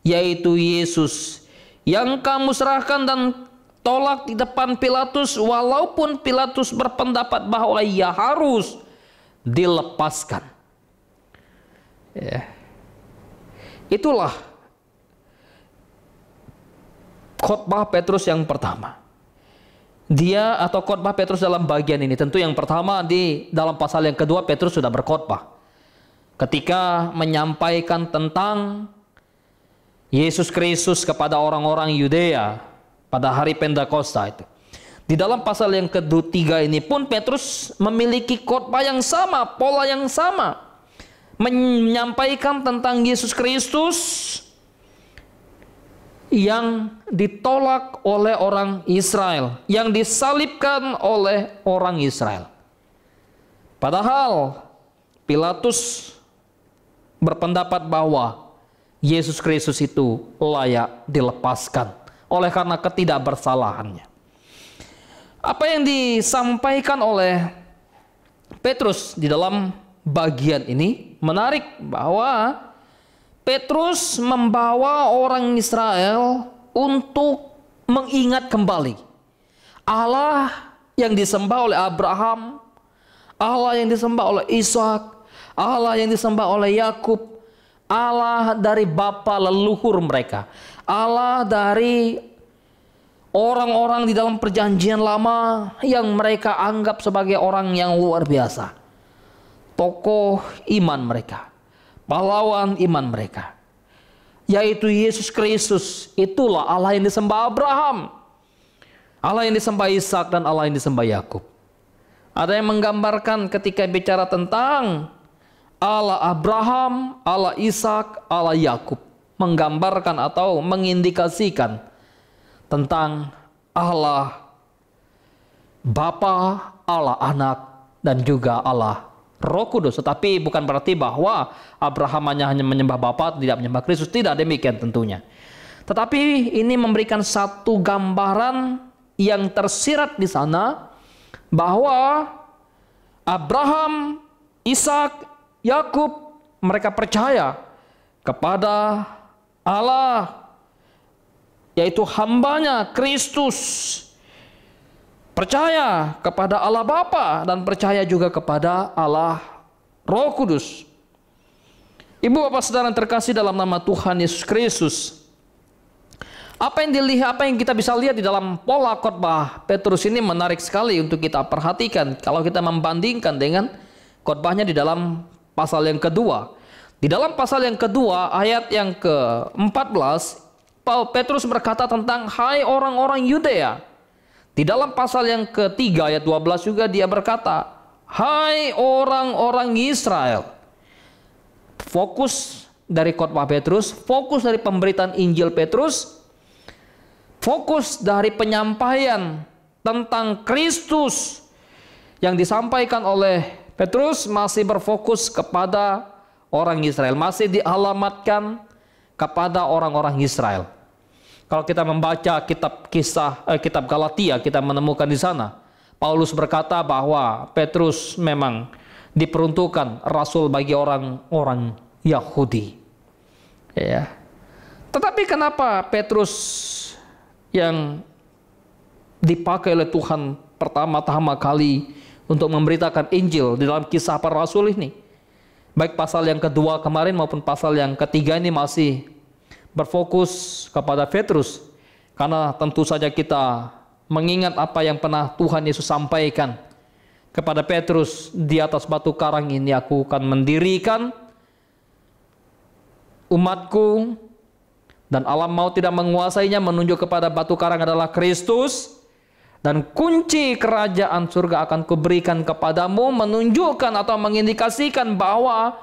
yaitu Yesus, yang kamu serahkan dan tolak di depan Pilatus, walaupun Pilatus berpendapat bahwa ia harus dilepaskan. Ya. Itulah khotbah Petrus yang pertama. Dia atau khotbah Petrus dalam bagian ini, tentu yang pertama di dalam pasal yang kedua Petrus sudah berkhotbah ketika menyampaikan tentang Yesus Kristus kepada orang-orang Yudea pada hari Pentakosta itu. Di dalam pasal yang ketiga ini pun Petrus memiliki khotbah yang sama, pola yang sama, menyampaikan tentang Yesus Kristus yang ditolak oleh orang Israel, yang disalibkan oleh orang Israel. Padahal Pilatus berpendapat bahwa Yesus Kristus itu layak dilepaskan oleh karena ketidakbersalahannya. Apa yang disampaikan oleh Petrus di dalam bagian ini menarik, bahwa Petrus membawa orang Israel untuk mengingat kembali Allah yang disembah oleh Abraham, Allah yang disembah oleh Ishak, Allah yang disembah oleh Yakub, Allah dari bapa leluhur mereka, Allah dari orang-orang di dalam perjanjian lama yang mereka anggap sebagai orang yang luar biasa, tokoh iman mereka, pahlawan iman mereka, yaitu Yesus Kristus. Itulah Allah yang disembah Abraham, Allah yang disembah Ishak, dan Allah yang disembah Yakub. Ada yang menggambarkan ketika bicara tentang Allah Abraham, Allah Ishak, Allah Yakub, menggambarkan atau mengindikasikan tentang Allah Bapa, Allah Anak, dan juga Allah Roh Kudus. Tetapi bukan berarti bahwa Abraham hanya menyembah Bapa, tidak menyembah Kristus. Tidak demikian tentunya. Tetapi ini memberikan satu gambaran yang tersirat di sana, bahwa Abraham, Ishak, Yakub, mereka percaya kepada Allah, yaitu hambanya Kristus, percaya kepada Allah Bapa, dan percaya juga kepada Allah Roh Kudus. Ibu bapak saudara yang terkasih dalam nama Tuhan Yesus Kristus, apa yang kita bisa lihat di dalam pola khotbah Petrus ini menarik sekali untuk kita perhatikan kalau kita membandingkan dengan khotbahnya di dalam pasal yang kedua. Di dalam pasal yang kedua ayat yang ke-14, Petrus berkata tentang hai orang-orang Yudea. Di dalam pasal yang ketiga ayat 12 juga dia berkata, hai orang-orang Israel. Fokus dari khotbah Petrus, fokus dari pemberitaan Injil Petrus, fokus dari penyampaian tentang Kristus yang disampaikan oleh Petrus masih berfokus kepada orang Israel, masih dialamatkan kepada orang-orang Israel. Kalau kita membaca kitab Galatia, kita menemukan di sana Paulus berkata bahwa Petrus memang diperuntukkan rasul bagi orang-orang Yahudi. Ya. Tetapi kenapa Petrus yang dipakai oleh Tuhan pertama-tama kali untuk memberitakan Injil di dalam kisah para rasul ini, baik pasal yang kedua kemarin maupun pasal yang ketiga ini masih berfokus kepada Petrus, karena tentu saja kita mengingat apa yang pernah Tuhan Yesus sampaikan kepada Petrus, di atas batu karang ini aku akan mendirikan umatku, dan alam maut tidak menguasainya, menunjuk kepada batu karang adalah Kristus, dan kunci kerajaan surga akan kuberikan kepadamu, menunjukkan atau mengindikasikan bahwa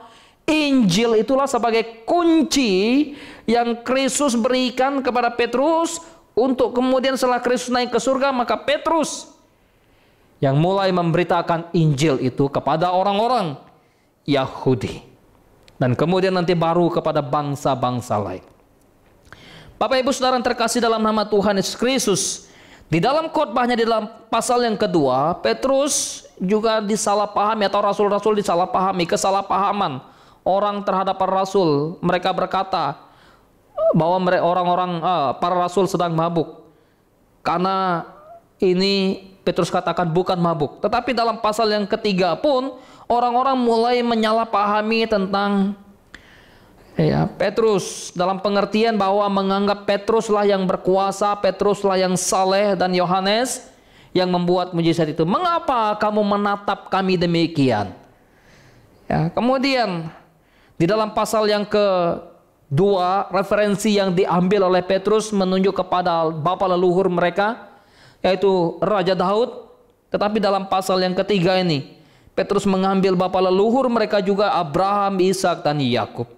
Injil itulah sebagai kunci yang Kristus berikan kepada Petrus untuk kemudian setelah Kristus naik ke surga, maka Petrus yang mulai memberitakan Injil itu kepada orang-orang Yahudi. Dan kemudian nanti baru kepada bangsa-bangsa lain. Bapak Ibu Saudara yang terkasih dalam nama Tuhan Yesus Kristus, di dalam khotbahnya di dalam pasal yang kedua, Petrus juga disalahpahami atau rasul-rasul disalahpahami, kesalahpahaman orang terhadap para rasul. Mereka berkata bahwa orang-orang para rasul sedang mabuk. Karena ini Petrus katakan bukan mabuk. Tetapi dalam pasal yang ketiga pun orang-orang mulai menyalahpahami tentang Petrus, dalam pengertian bahwa menganggap Petruslah yang berkuasa, Petruslah yang saleh, dan Yohanes yang membuat mujizat itu. Mengapa kamu menatap kami demikian? Kemudian di dalam pasal yang kedua, referensi yang diambil oleh Petrus menunjuk kepada bapa leluhur mereka, yaitu Raja Daud. Tetapi dalam pasal yang ketiga ini, Petrus mengambil bapa leluhur mereka juga, Abraham, Ishak, dan Yakub.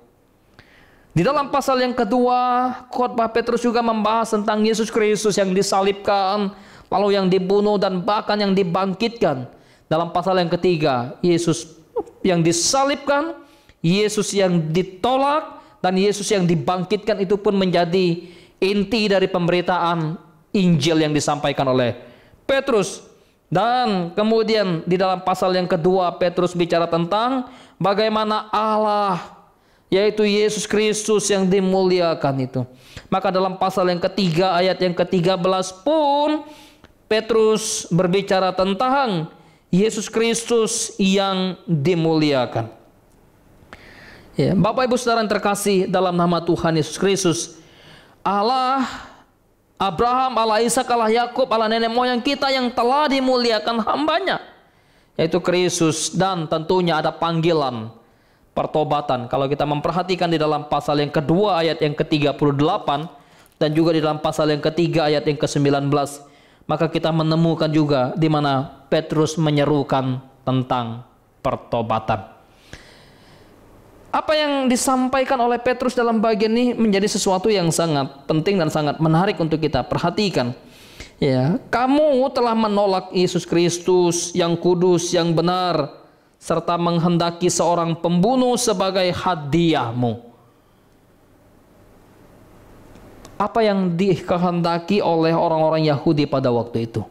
Di dalam pasal yang kedua, khotbah Petrus juga membahas tentang Yesus Kristus yang disalibkan, lalu yang dibunuh, dan bahkan yang dibangkitkan. Dalam pasal yang ketiga, Yesus yang disalibkan, Yesus yang ditolak, dan Yesus yang dibangkitkan itu pun menjadi inti dari pemberitaan Injil yang disampaikan oleh Petrus. Dan kemudian di dalam pasal yang kedua, Petrus bicara tentang bagaimana Allah, yaitu Yesus Kristus yang dimuliakan itu. Maka dalam pasal yang ketiga ayat yang ke-13 pun Petrus berbicara tentang Yesus Kristus yang dimuliakan. Bapak Ibu Saudara yang terkasih dalam nama Tuhan Yesus Kristus, Allah Abraham, Allah Ishak, Allah Yakub, Allah nenek moyang kita yang telah dimuliakan hambanya, yaitu Kristus. Dan tentunya ada panggilan pertobatan. Kalau kita memperhatikan di dalam pasal yang kedua ayat yang ke-38 dan juga di dalam pasal yang ketiga ayat yang ke-19, maka kita menemukan juga di mana Petrus menyerukan tentang pertobatan. Apa yang disampaikan oleh Petrus dalam bagian ini menjadi sesuatu yang sangat penting dan sangat menarik untuk kita perhatikan. Kamu telah menolak Yesus Kristus yang kudus, yang benar, serta menghendaki seorang pembunuh sebagai hadiahmu. Apa yang dikehendaki oleh orang-orang Yahudi pada waktu itu?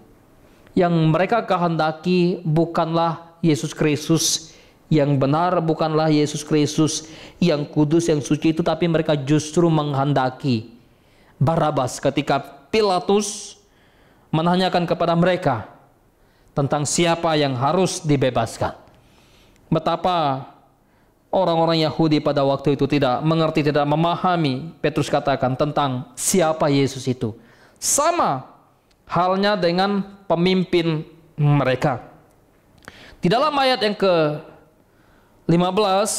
Yang mereka kehendaki bukanlah Yesus Kristus yang benar, bukanlah Yesus Kristus yang kudus, yang suci itu, tapi mereka justru menghendaki Barabas. Ketika Pilatus menanyakan kepada mereka tentang siapa yang harus dibebaskan, betapa orang-orang Yahudi pada waktu itu tidak mengerti, tidak memahami. Petrus katakan tentang siapa Yesus itu. Sama halnya dengan pemimpin mereka. Di dalam ayat yang ke-15,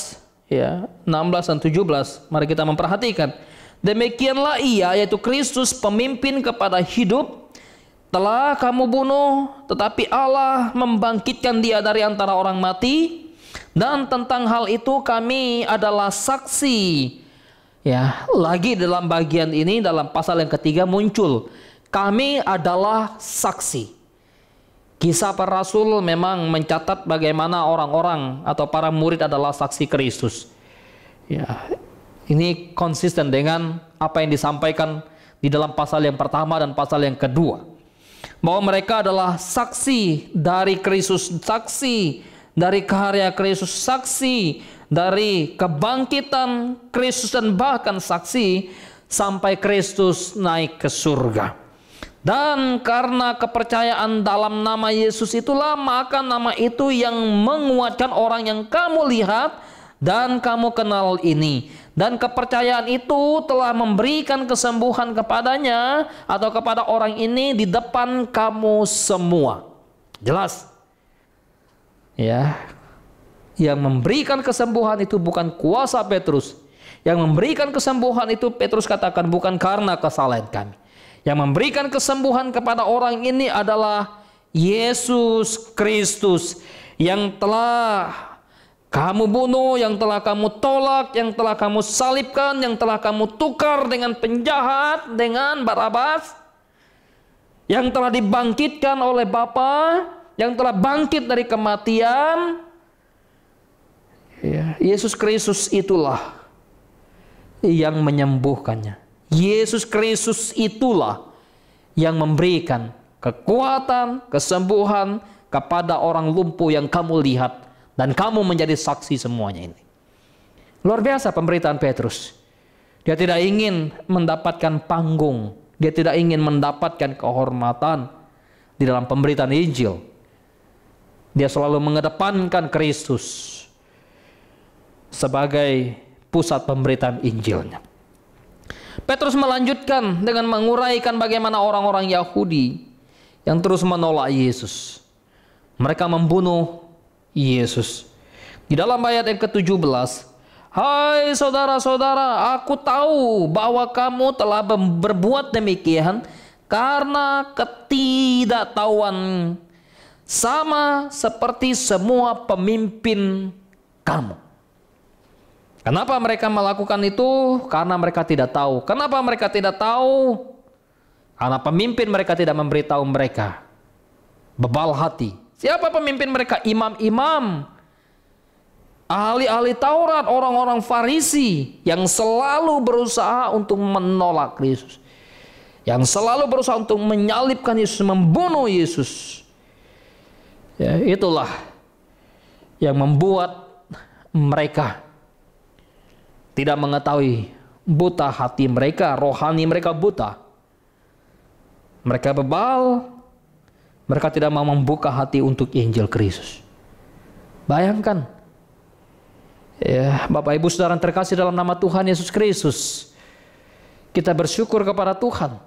16 dan 17, mari kita memperhatikan. Demikianlah ia, yaitu Kristus, pemimpin kepada hidup, telah kamu bunuh, tetapi Allah membangkitkan dia dari antara orang mati. Dan tentang hal itu kami adalah saksi. Lagi dalam bagian ini, dalam pasal yang ketiga muncul, kami adalah saksi. Kisah para rasul memang mencatat bagaimana orang-orang atau para murid adalah saksi Kristus. Ini konsisten dengan apa yang disampaikan di dalam pasal yang pertama dan pasal yang kedua, bahwa mereka adalah saksi dari Kristus, saksi dari karya Kristus, saksi dari kebangkitan Kristus, dan bahkan saksi sampai Kristus naik ke surga. Dan karena kepercayaan dalam nama Yesus itulah, maka nama itu yang menguatkan orang yang kamu lihat dan kamu kenal ini. Dan kepercayaan itu telah memberikan kesembuhan kepadanya atau kepada orang ini di depan kamu semua. Jelas? Yang memberikan kesembuhan itu bukan kuasa Petrus. Yang memberikan kesembuhan itu, Petrus katakan, bukan karena kesalahan kami. Yang memberikan kesembuhan kepada orang ini adalah Yesus Kristus yang telah Kamu bunuh, yang telah kamu tolak, yang telah kamu salibkan, yang telah kamu tukar dengan penjahat, dengan Barabas, yang telah dibangkitkan oleh Bapa, yang telah bangkit dari kematian. Ya, Yesus Kristus itulah yang menyembuhkannya. Yesus Kristus itulah yang memberikan kekuatan, kesembuhan kepada orang lumpuh yang kamu lihat. Dan kamu menjadi saksi semuanya ini. Luar biasa pemberitaan Petrus. Dia tidak ingin mendapatkan panggung. Dia tidak ingin mendapatkan kehormatan di dalam pemberitaan Injil. Dia selalu mengedepankan Kristus sebagai pusat pemberitaan Injilnya. Petrus melanjutkan dengan menguraikan bagaimana orang-orang Yahudi yang terus menolak Yesus. Mereka membunuh Yesus. Di dalam ayat yang ke-17, hai saudara-saudara, aku tahu bahwa kamu telah berbuat demikian karena ketidaktahuan, sama seperti semua pemimpin kamu. Kenapa mereka melakukan itu? Karena mereka tidak tahu. Kenapa mereka tidak tahu? Karena pemimpin mereka tidak memberitahu mereka. Bebal hati. Siapa pemimpin mereka? Imam-imam, ahli-ahli Taurat, orang-orang Farisi yang selalu berusaha untuk menolak Yesus, yang selalu berusaha untuk menyalibkan Yesus, membunuh Yesus. Ya, itulah yang membuat mereka tidak mengetahui, buta hati mereka, rohani mereka buta. Mereka bebal. Mereka tidak mau membuka hati untuk Injil Kristus. Bayangkan. Ya, Bapak Ibu Saudara yang terkasih dalam nama Tuhan Yesus Kristus. Kita bersyukur kepada Tuhan.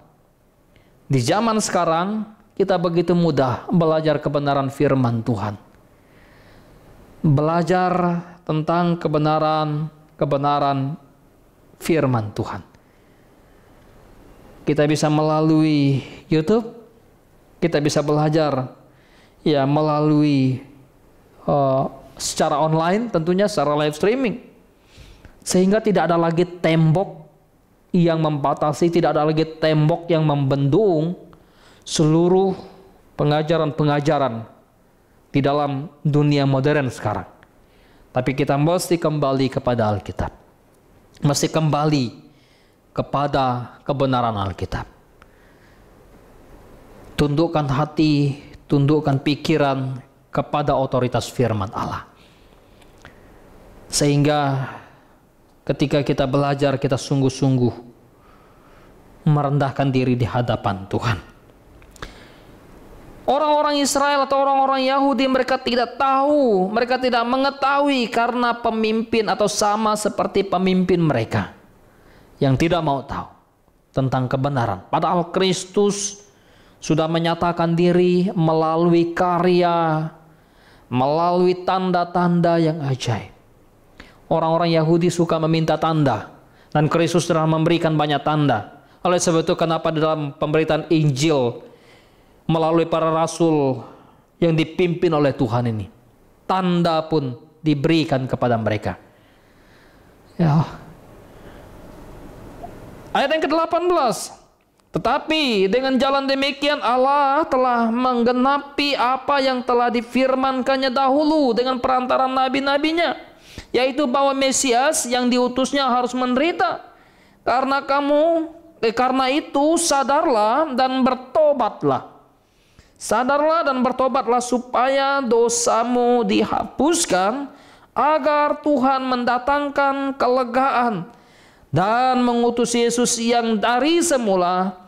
Di zaman sekarang, kita begitu mudah belajar kebenaran firman Tuhan. Belajar tentang kebenaran firman Tuhan. Kita bisa melalui YouTube. Kita bisa belajar ya melalui secara online, tentunya secara live streaming. Sehingga tidak ada lagi tembok yang membatasi, tidak ada lagi tembok yang membendung seluruh pengajaran-pengajaran di dalam dunia modern sekarang. Tapi kita mesti kembali kepada Alkitab. Mesti kembali kepada kebenaran Alkitab. Tundukkan hati, tundukkan pikiran kepada otoritas firman Allah. Sehingga ketika kita belajar, kita sungguh-sungguh merendahkan diri di hadapan Tuhan. Orang-orang Israel atau orang-orang Yahudi, mereka tidak tahu, mereka tidak mengetahui karena pemimpin atau sama seperti pemimpin mereka yang tidak mau tahu tentang kebenaran. Padahal Kristus sudah menyatakan diri melalui karya, melalui tanda-tanda yang ajaib. Orang-orang Yahudi suka meminta tanda, dan Kristus telah memberikan banyak tanda. Oleh sebab itu kenapa dalam pemberitaan Injil melalui para rasul yang dipimpin oleh Tuhan ini, tanda pun diberikan kepada mereka. Ya. Ayat yang ke-18. Tetapi dengan jalan demikian Allah telah menggenapi apa yang telah difirmankannya dahulu dengan perantaran nabi-nabinya, yaitu bahwa Mesias yang diutusnya harus menderita. Karena itu sadarlah dan bertobatlah. Sadarlah dan bertobatlah supaya dosamu dihapuskan, agar Tuhan mendatangkan kelegaan dan mengutus Yesus yang dari semula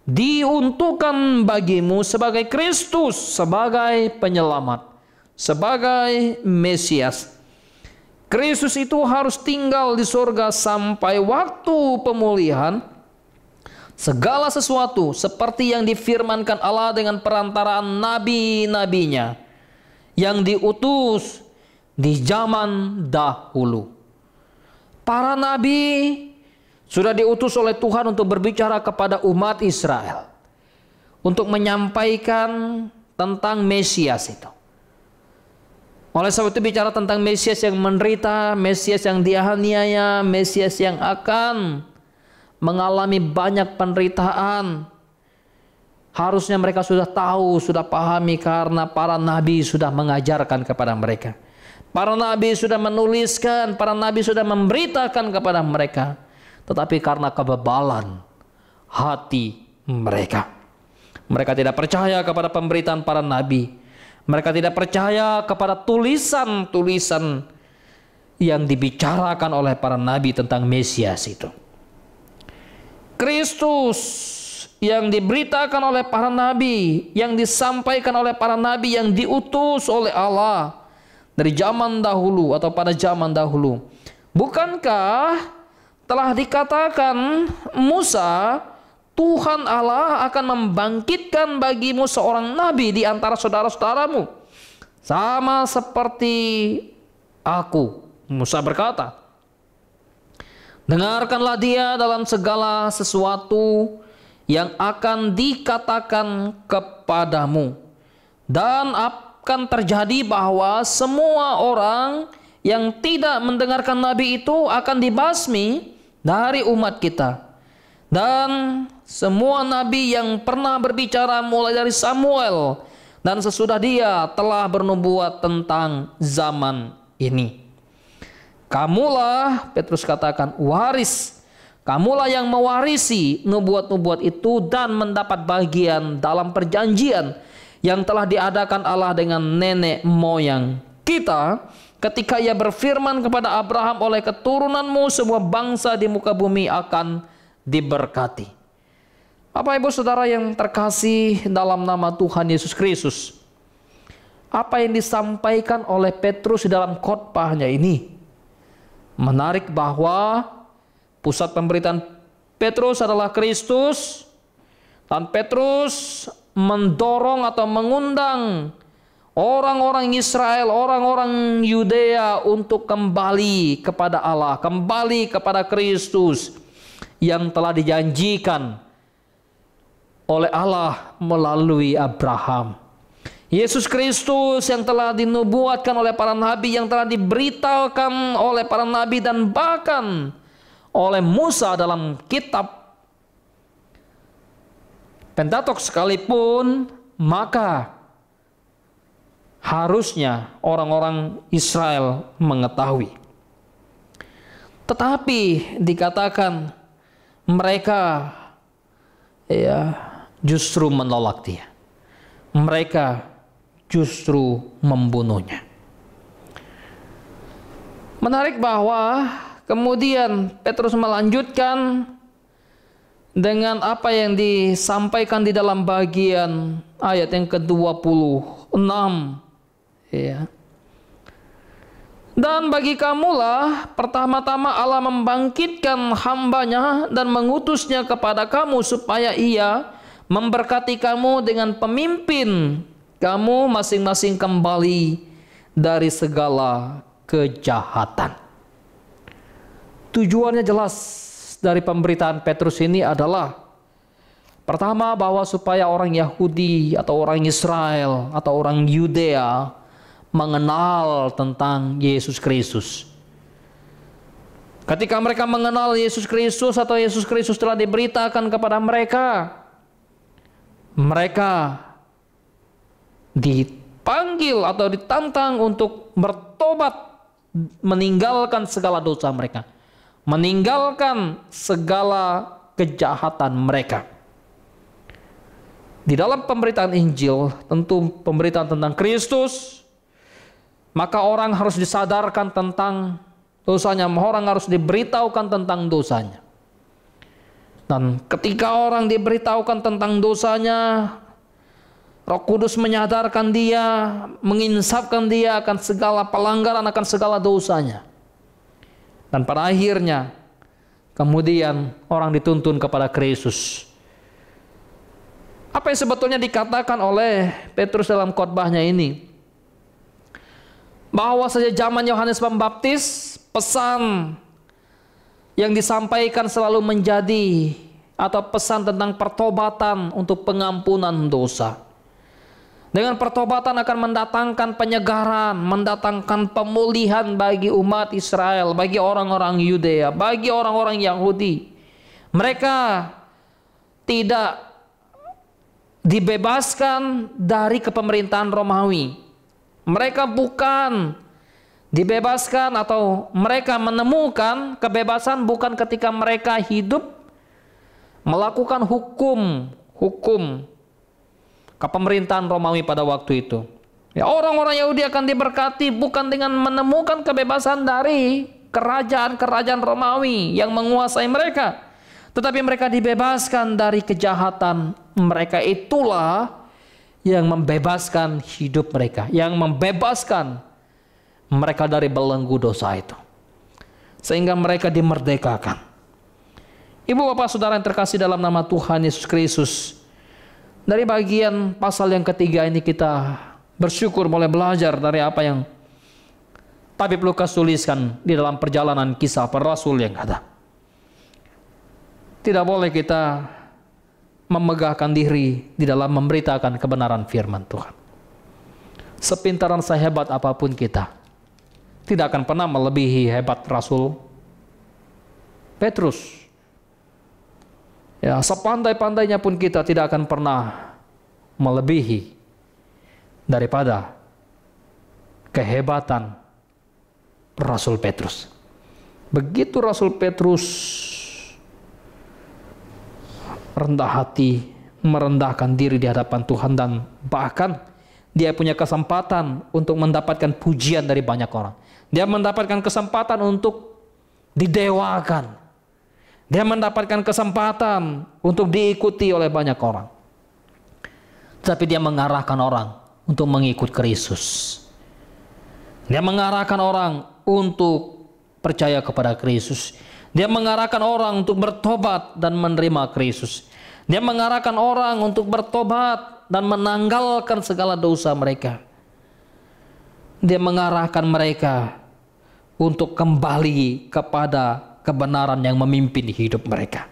diuntukkan bagimu sebagai Kristus, sebagai penyelamat, sebagai Mesias. Kristus itu harus tinggal di surga sampai waktu pemulihan segala sesuatu seperti yang difirmankan Allah dengan perantaraan nabi-nabinya yang diutus di zaman dahulu. Para nabi sudah diutus oleh Tuhan untuk berbicara kepada umat Israel, untuk menyampaikan tentang Mesias itu. Oleh sebab itu bicara tentang Mesias yang menderita, Mesias yang dianiaya, Mesias yang akan mengalami banyak penderitaan. Harusnya mereka sudah tahu, sudah pahami karena para nabi sudah mengajarkan kepada mereka. Para nabi sudah menuliskan, para nabi sudah memberitakan kepada mereka. Tetapi karena kebebalan hati mereka, mereka tidak percaya kepada pemberitaan para nabi. Mereka tidak percaya kepada tulisan-tulisan yang dibicarakan oleh para nabi tentang Mesias itu. Kristus yang diberitakan oleh para nabi, yang disampaikan oleh para nabi yang diutus oleh Allah dari zaman dahulu atau pada zaman dahulu. Bukankah telah dikatakan Musa, Tuhan Allah akan membangkitkan bagimu seorang nabi di antara saudara-saudaramu, sama seperti aku. Musa berkata, dengarkanlah dia dalam segala sesuatu yang akan dikatakan kepadamu, dan akan terjadi bahwa semua orang yang tidak mendengarkan nabi itu akan dibasmi dari umat kita. Dan semua nabi yang pernah berbicara mulai dari Samuel dan sesudah dia telah bernubuat tentang zaman ini. Kamulah, Petrus katakan, waris. Kamulah yang mewarisi nubuat-nubuat itu dan mendapat bagian dalam perjanjian yang telah diadakan Allah dengan nenek moyang kita ketika ia berfirman kepada Abraham, oleh keturunanmu semua bangsa di muka bumi akan diberkati. Bapak Ibu Saudara yang terkasih dalam nama Tuhan Yesus Kristus, apa yang disampaikan oleh Petrus di dalam khotbahnya ini menarik, bahwa pusat pemberitaan Petrus adalah Kristus, dan Petrus mendorong atau mengundang orang-orang Israel, orang-orang Yudea untuk kembali kepada Allah, kembali kepada Kristus yang telah dijanjikan oleh Allah melalui Abraham. Yesus Kristus yang telah dinubuatkan oleh para nabi, yang telah diberitakan oleh para nabi dan bahkan oleh Musa dalam kitab Pentatok sekalipun, maka harusnya orang-orang Israel mengetahui. Tetapi dikatakan mereka justru menolak dia. Mereka justru membunuhnya. Menarik bahwa kemudian Petrus melanjutkan dengan apa yang disampaikan di dalam bagian ayat yang ke-26. Dan bagi kamulah pertama-tama Allah membangkitkan hambanya dan mengutusnya kepada kamu supaya ia memberkati kamu dengan pemimpin kamu masing-masing kembali dari segala kejahatan. Tujuannya jelas dari pemberitaan Petrus ini adalah, pertama, bahwa supaya orang Yahudi atau orang Israel atau orang Yudea mengenal tentang Yesus Kristus. Ketika mereka mengenal Yesus Kristus atau Yesus Kristus telah diberitakan kepada mereka, mereka dipanggil atau ditantang untuk bertobat, meninggalkan segala dosa mereka, meninggalkan segala kejahatan mereka. Di dalam pemberitaan Injil, tentu pemberitaan tentang Kristus, maka orang harus disadarkan tentang dosanya, orang harus diberitahukan tentang dosanya. Dan ketika orang diberitahukan tentang dosanya, Roh Kudus menyadarkan dia, menginsafkan dia akan segala pelanggaran, akan segala dosanya. Dan pada akhirnya, kemudian orang dituntun kepada Kristus. Apa yang sebetulnya dikatakan oleh Petrus dalam khotbahnya ini? Bahwa sejak zaman Yohanes Pembaptis, pesan yang disampaikan selalu menjadi atau pesan tentang pertobatan untuk pengampunan dosa. Dengan pertobatan akan mendatangkan penyegaran, mendatangkan pemulihan bagi umat Israel, bagi orang-orang Yudea, bagi orang-orang Yahudi. Mereka tidak dibebaskan dari kepemerintahan Romawi. Mereka bukan dibebaskan atau mereka menemukan kebebasan bukan ketika mereka hidup melakukan hukum kepemerintahan Romawi pada waktu itu. Ya, orang-orang Yahudi akan diberkati bukan dengan menemukan kebebasan dari kerajaan-kerajaan Romawi yang menguasai mereka, tetapi mereka dibebaskan dari kejahatan. Mereka itulah yang membebaskan hidup mereka, yang membebaskan mereka dari belenggu dosa itu, sehingga mereka dimerdekakan. Ibu bapak saudara yang terkasih dalam nama Tuhan Yesus Kristus, dari bagian pasal yang ketiga ini kita bersyukur boleh belajar dari apa yang Tabib Lukas tuliskan di dalam perjalanan kisah para rasul yang ada. Tidak boleh kita memegahkan diri di dalam memberitakan kebenaran firman Tuhan. Sepintaran sehebat apapun kita, tidak akan pernah melebihi hebat Rasul Petrus. Ya, sepandai-pandainya pun kita tidak akan pernah melebihi daripada kehebatan Rasul Petrus. Begitu Rasul Petrus rendah hati, merendahkan diri di hadapan Tuhan, dan bahkan dia punya kesempatan untuk mendapatkan pujian dari banyak orang. Dia mendapatkan kesempatan untuk didewakan. Dia mendapatkan kesempatan untuk diikuti oleh banyak orang. Tapi dia mengarahkan orang untuk mengikut Kristus. Dia mengarahkan orang untuk percaya kepada Kristus. Dia mengarahkan orang untuk bertobat dan menerima Kristus. Dia mengarahkan orang untuk bertobat dan menanggalkan segala dosa mereka. Dia mengarahkan mereka untuk kembali kepada kebenaran yang memimpin hidup mereka.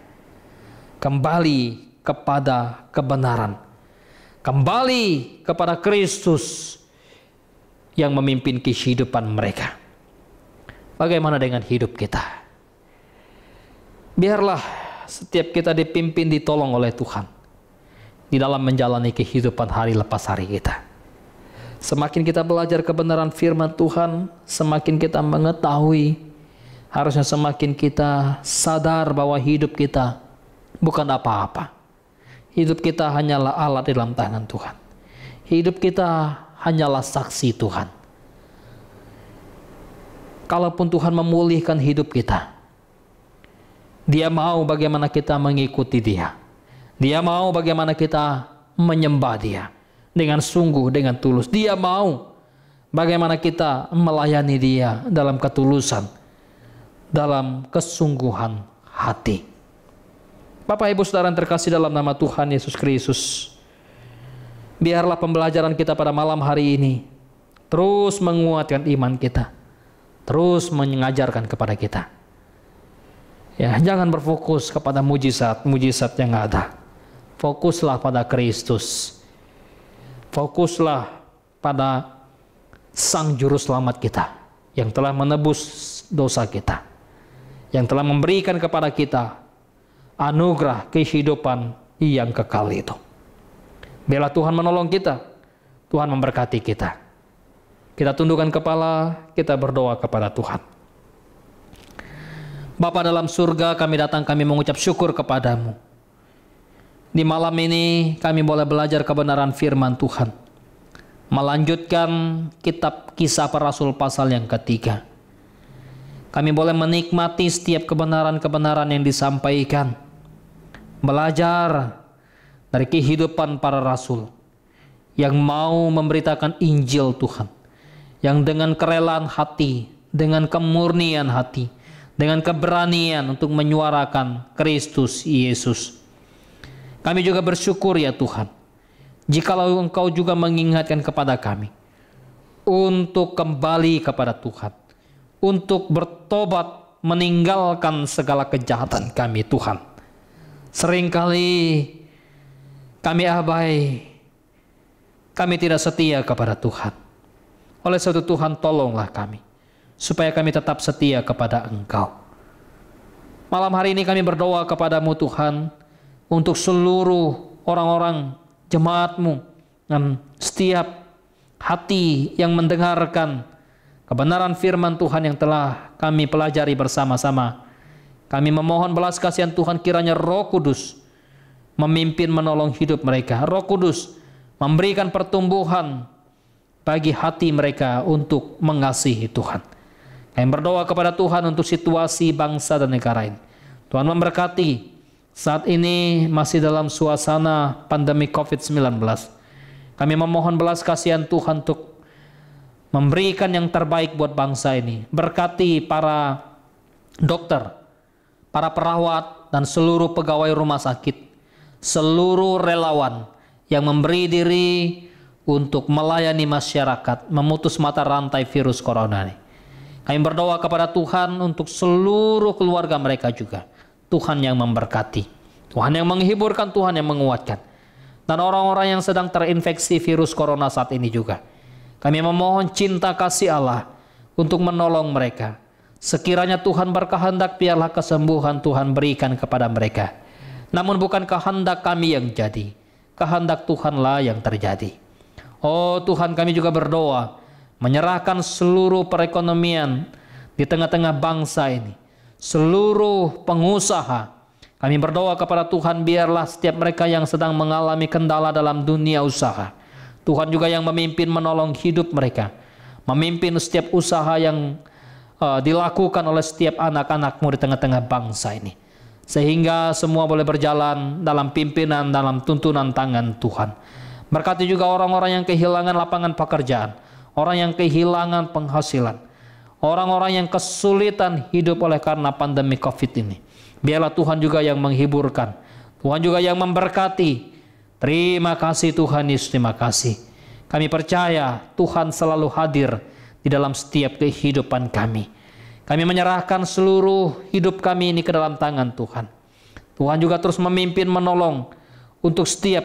Kembali kepada kebenaran. Kembali kepada Kristus yang memimpin kehidupan mereka. Bagaimana dengan hidup kita? Biarlah setiap kita dipimpin, ditolong oleh Tuhan di dalam menjalani kehidupan hari lepas hari kita. Semakin kita belajar kebenaran firman Tuhan, semakin kita mengetahui, harusnya semakin kita sadar bahwa hidup kita bukan apa-apa. Hidup kita hanyalah alat di dalam tangan Tuhan. Hidup kita hanyalah saksi Tuhan. Kalaupun Tuhan memulihkan hidup kita, Dia mau bagaimana kita mengikuti Dia. Dia mau bagaimana kita menyembah Dia dengan sungguh, dengan tulus. Dia mau bagaimana kita melayani Dia dalam ketulusan, dalam kesungguhan hati. Bapak Ibu Saudara yang terkasih dalam nama Tuhan Yesus Kristus, biarlah pembelajaran kita pada malam hari ini terus menguatkan iman kita, terus mengajarkan kepada kita. Ya, jangan berfokus kepada mujizat-mujizat yang ada. Fokuslah pada Kristus. Fokuslah pada Sang Juru Selamat kita yang telah menebus dosa kita, yang telah memberikan kepada kita anugerah kehidupan yang kekal itu. Biarlah Tuhan menolong kita, Tuhan memberkati kita. Kita tundukkan kepala, kita berdoa kepada Tuhan. Bapa dalam surga, kami datang, kami mengucap syukur kepadamu. Di malam ini kami boleh belajar kebenaran firman Tuhan, melanjutkan kitab Kisah Para Rasul pasal yang ketiga. Kami boleh menikmati setiap kebenaran-kebenaran yang disampaikan, belajar dari kehidupan para rasul yang mau memberitakan Injil Tuhan, yang dengan kerelaan hati, dengan kemurnian hati, dengan keberanian untuk menyuarakan Kristus Yesus. Kami juga bersyukur ya Tuhan, jikalau Engkau juga mengingatkan kepada kami untuk kembali kepada Tuhan, untuk bertobat, meninggalkan segala kejahatan kami Tuhan. Seringkali kami abai, kami tidak setia kepada Tuhan. Oleh sebab itu Tuhan, tolonglah kami, supaya kami tetap setia kepada Engkau. Malam hari ini kami berdoa kepadamu Tuhan, untuk seluruh orang-orang jemaat-Mu, dan setiap hati yang mendengarkan kebenaran firman Tuhan yang telah kami pelajari bersama-sama. Kami memohon belas kasihan Tuhan, kiranya Roh Kudus memimpin menolong hidup mereka. Roh Kudus memberikan pertumbuhan bagi hati mereka untuk mengasihi Tuhan. Kami berdoa kepada Tuhan untuk situasi bangsa dan negara ini. Tuhan memberkati. Saat ini masih dalam suasana pandemi COVID-19. Kami memohon belas kasihan Tuhan untuk memberikan yang terbaik buat bangsa ini. Berkati para dokter, para perawat, dan seluruh pegawai rumah sakit, seluruh relawan yang memberi diri untuk melayani masyarakat, memutus mata rantai virus corona ini. Kami berdoa kepada Tuhan untuk seluruh keluarga mereka juga. Tuhan yang memberkati, Tuhan yang menghiburkan, Tuhan yang menguatkan. Dan orang-orang yang sedang terinfeksi virus corona saat ini juga, kami memohon cinta kasih Allah untuk menolong mereka. Sekiranya Tuhan berkehendak, biarlah kesembuhan Tuhan berikan kepada mereka. Namun bukan kehendak kami yang jadi, kehendak Tuhanlah yang terjadi. Oh Tuhan, kami juga berdoa, menyerahkan seluruh perekonomian di tengah-tengah bangsa ini, seluruh pengusaha. Kami berdoa kepada Tuhan, biarlah setiap mereka yang sedang mengalami kendala dalam dunia usaha, Tuhan juga yang memimpin menolong hidup mereka, memimpin setiap usaha yang dilakukan oleh setiap anak-anak-Mu di tengah-tengah bangsa ini, sehingga semua boleh berjalan dalam pimpinan, dalam tuntunan tangan Tuhan. Berkati juga orang-orang yang kehilangan lapangan pekerjaan, orang yang kehilangan penghasilan, orang-orang yang kesulitan hidup oleh karena pandemi COVID ini. Biarlah Tuhan juga yang menghiburkan, Tuhan juga yang memberkati. Terima kasih Tuhan Yesus, terima kasih. Kami percaya Tuhan selalu hadir di dalam setiap kehidupan kami. Kami menyerahkan seluruh hidup kami ini ke dalam tangan Tuhan. Tuhan juga terus memimpin menolong untuk setiap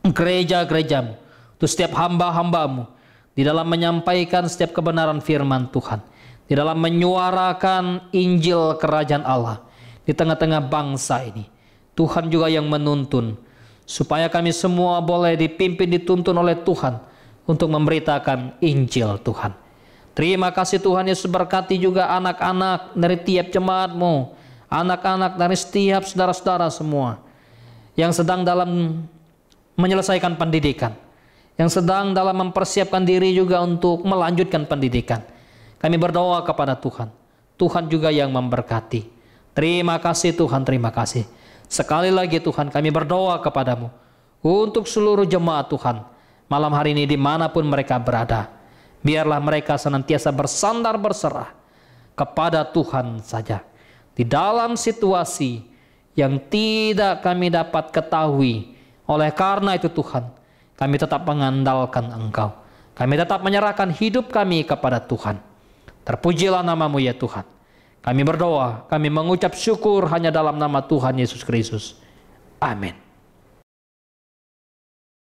gereja-gereja-Mu, untuk setiap hamba-hamba-Mu, di dalam menyampaikan setiap kebenaran firman Tuhan, di dalam menyuarakan Injil Kerajaan Allah di tengah-tengah bangsa ini. Tuhan juga yang menuntun, supaya kami semua boleh dipimpin, dituntun oleh Tuhan untuk memberitakan Injil Tuhan. Terima kasih Tuhan Yesus, berkati juga anak-anak dari tiap jemaat-Mu, anak-anak dari setiap saudara-saudara semua yang sedang dalam menyelesaikan pendidikan, yang sedang dalam mempersiapkan diri juga untuk melanjutkan pendidikan. Kami berdoa kepada Tuhan, Tuhan juga yang memberkati. Terima kasih Tuhan, terima kasih. Sekali lagi Tuhan, kami berdoa kepadamu untuk seluruh jemaat Tuhan malam hari ini dimanapun mereka berada. Biarlah mereka senantiasa bersandar berserah kepada Tuhan saja, di dalam situasi yang tidak kami dapat ketahui. Oleh karena itu Tuhan, kami tetap mengandalkan Engkau. Kami tetap menyerahkan hidup kami kepada Tuhan. Terpujilah nama-Mu ya Tuhan. Kami berdoa, kami mengucap syukur hanya dalam nama Tuhan Yesus Kristus. Amin.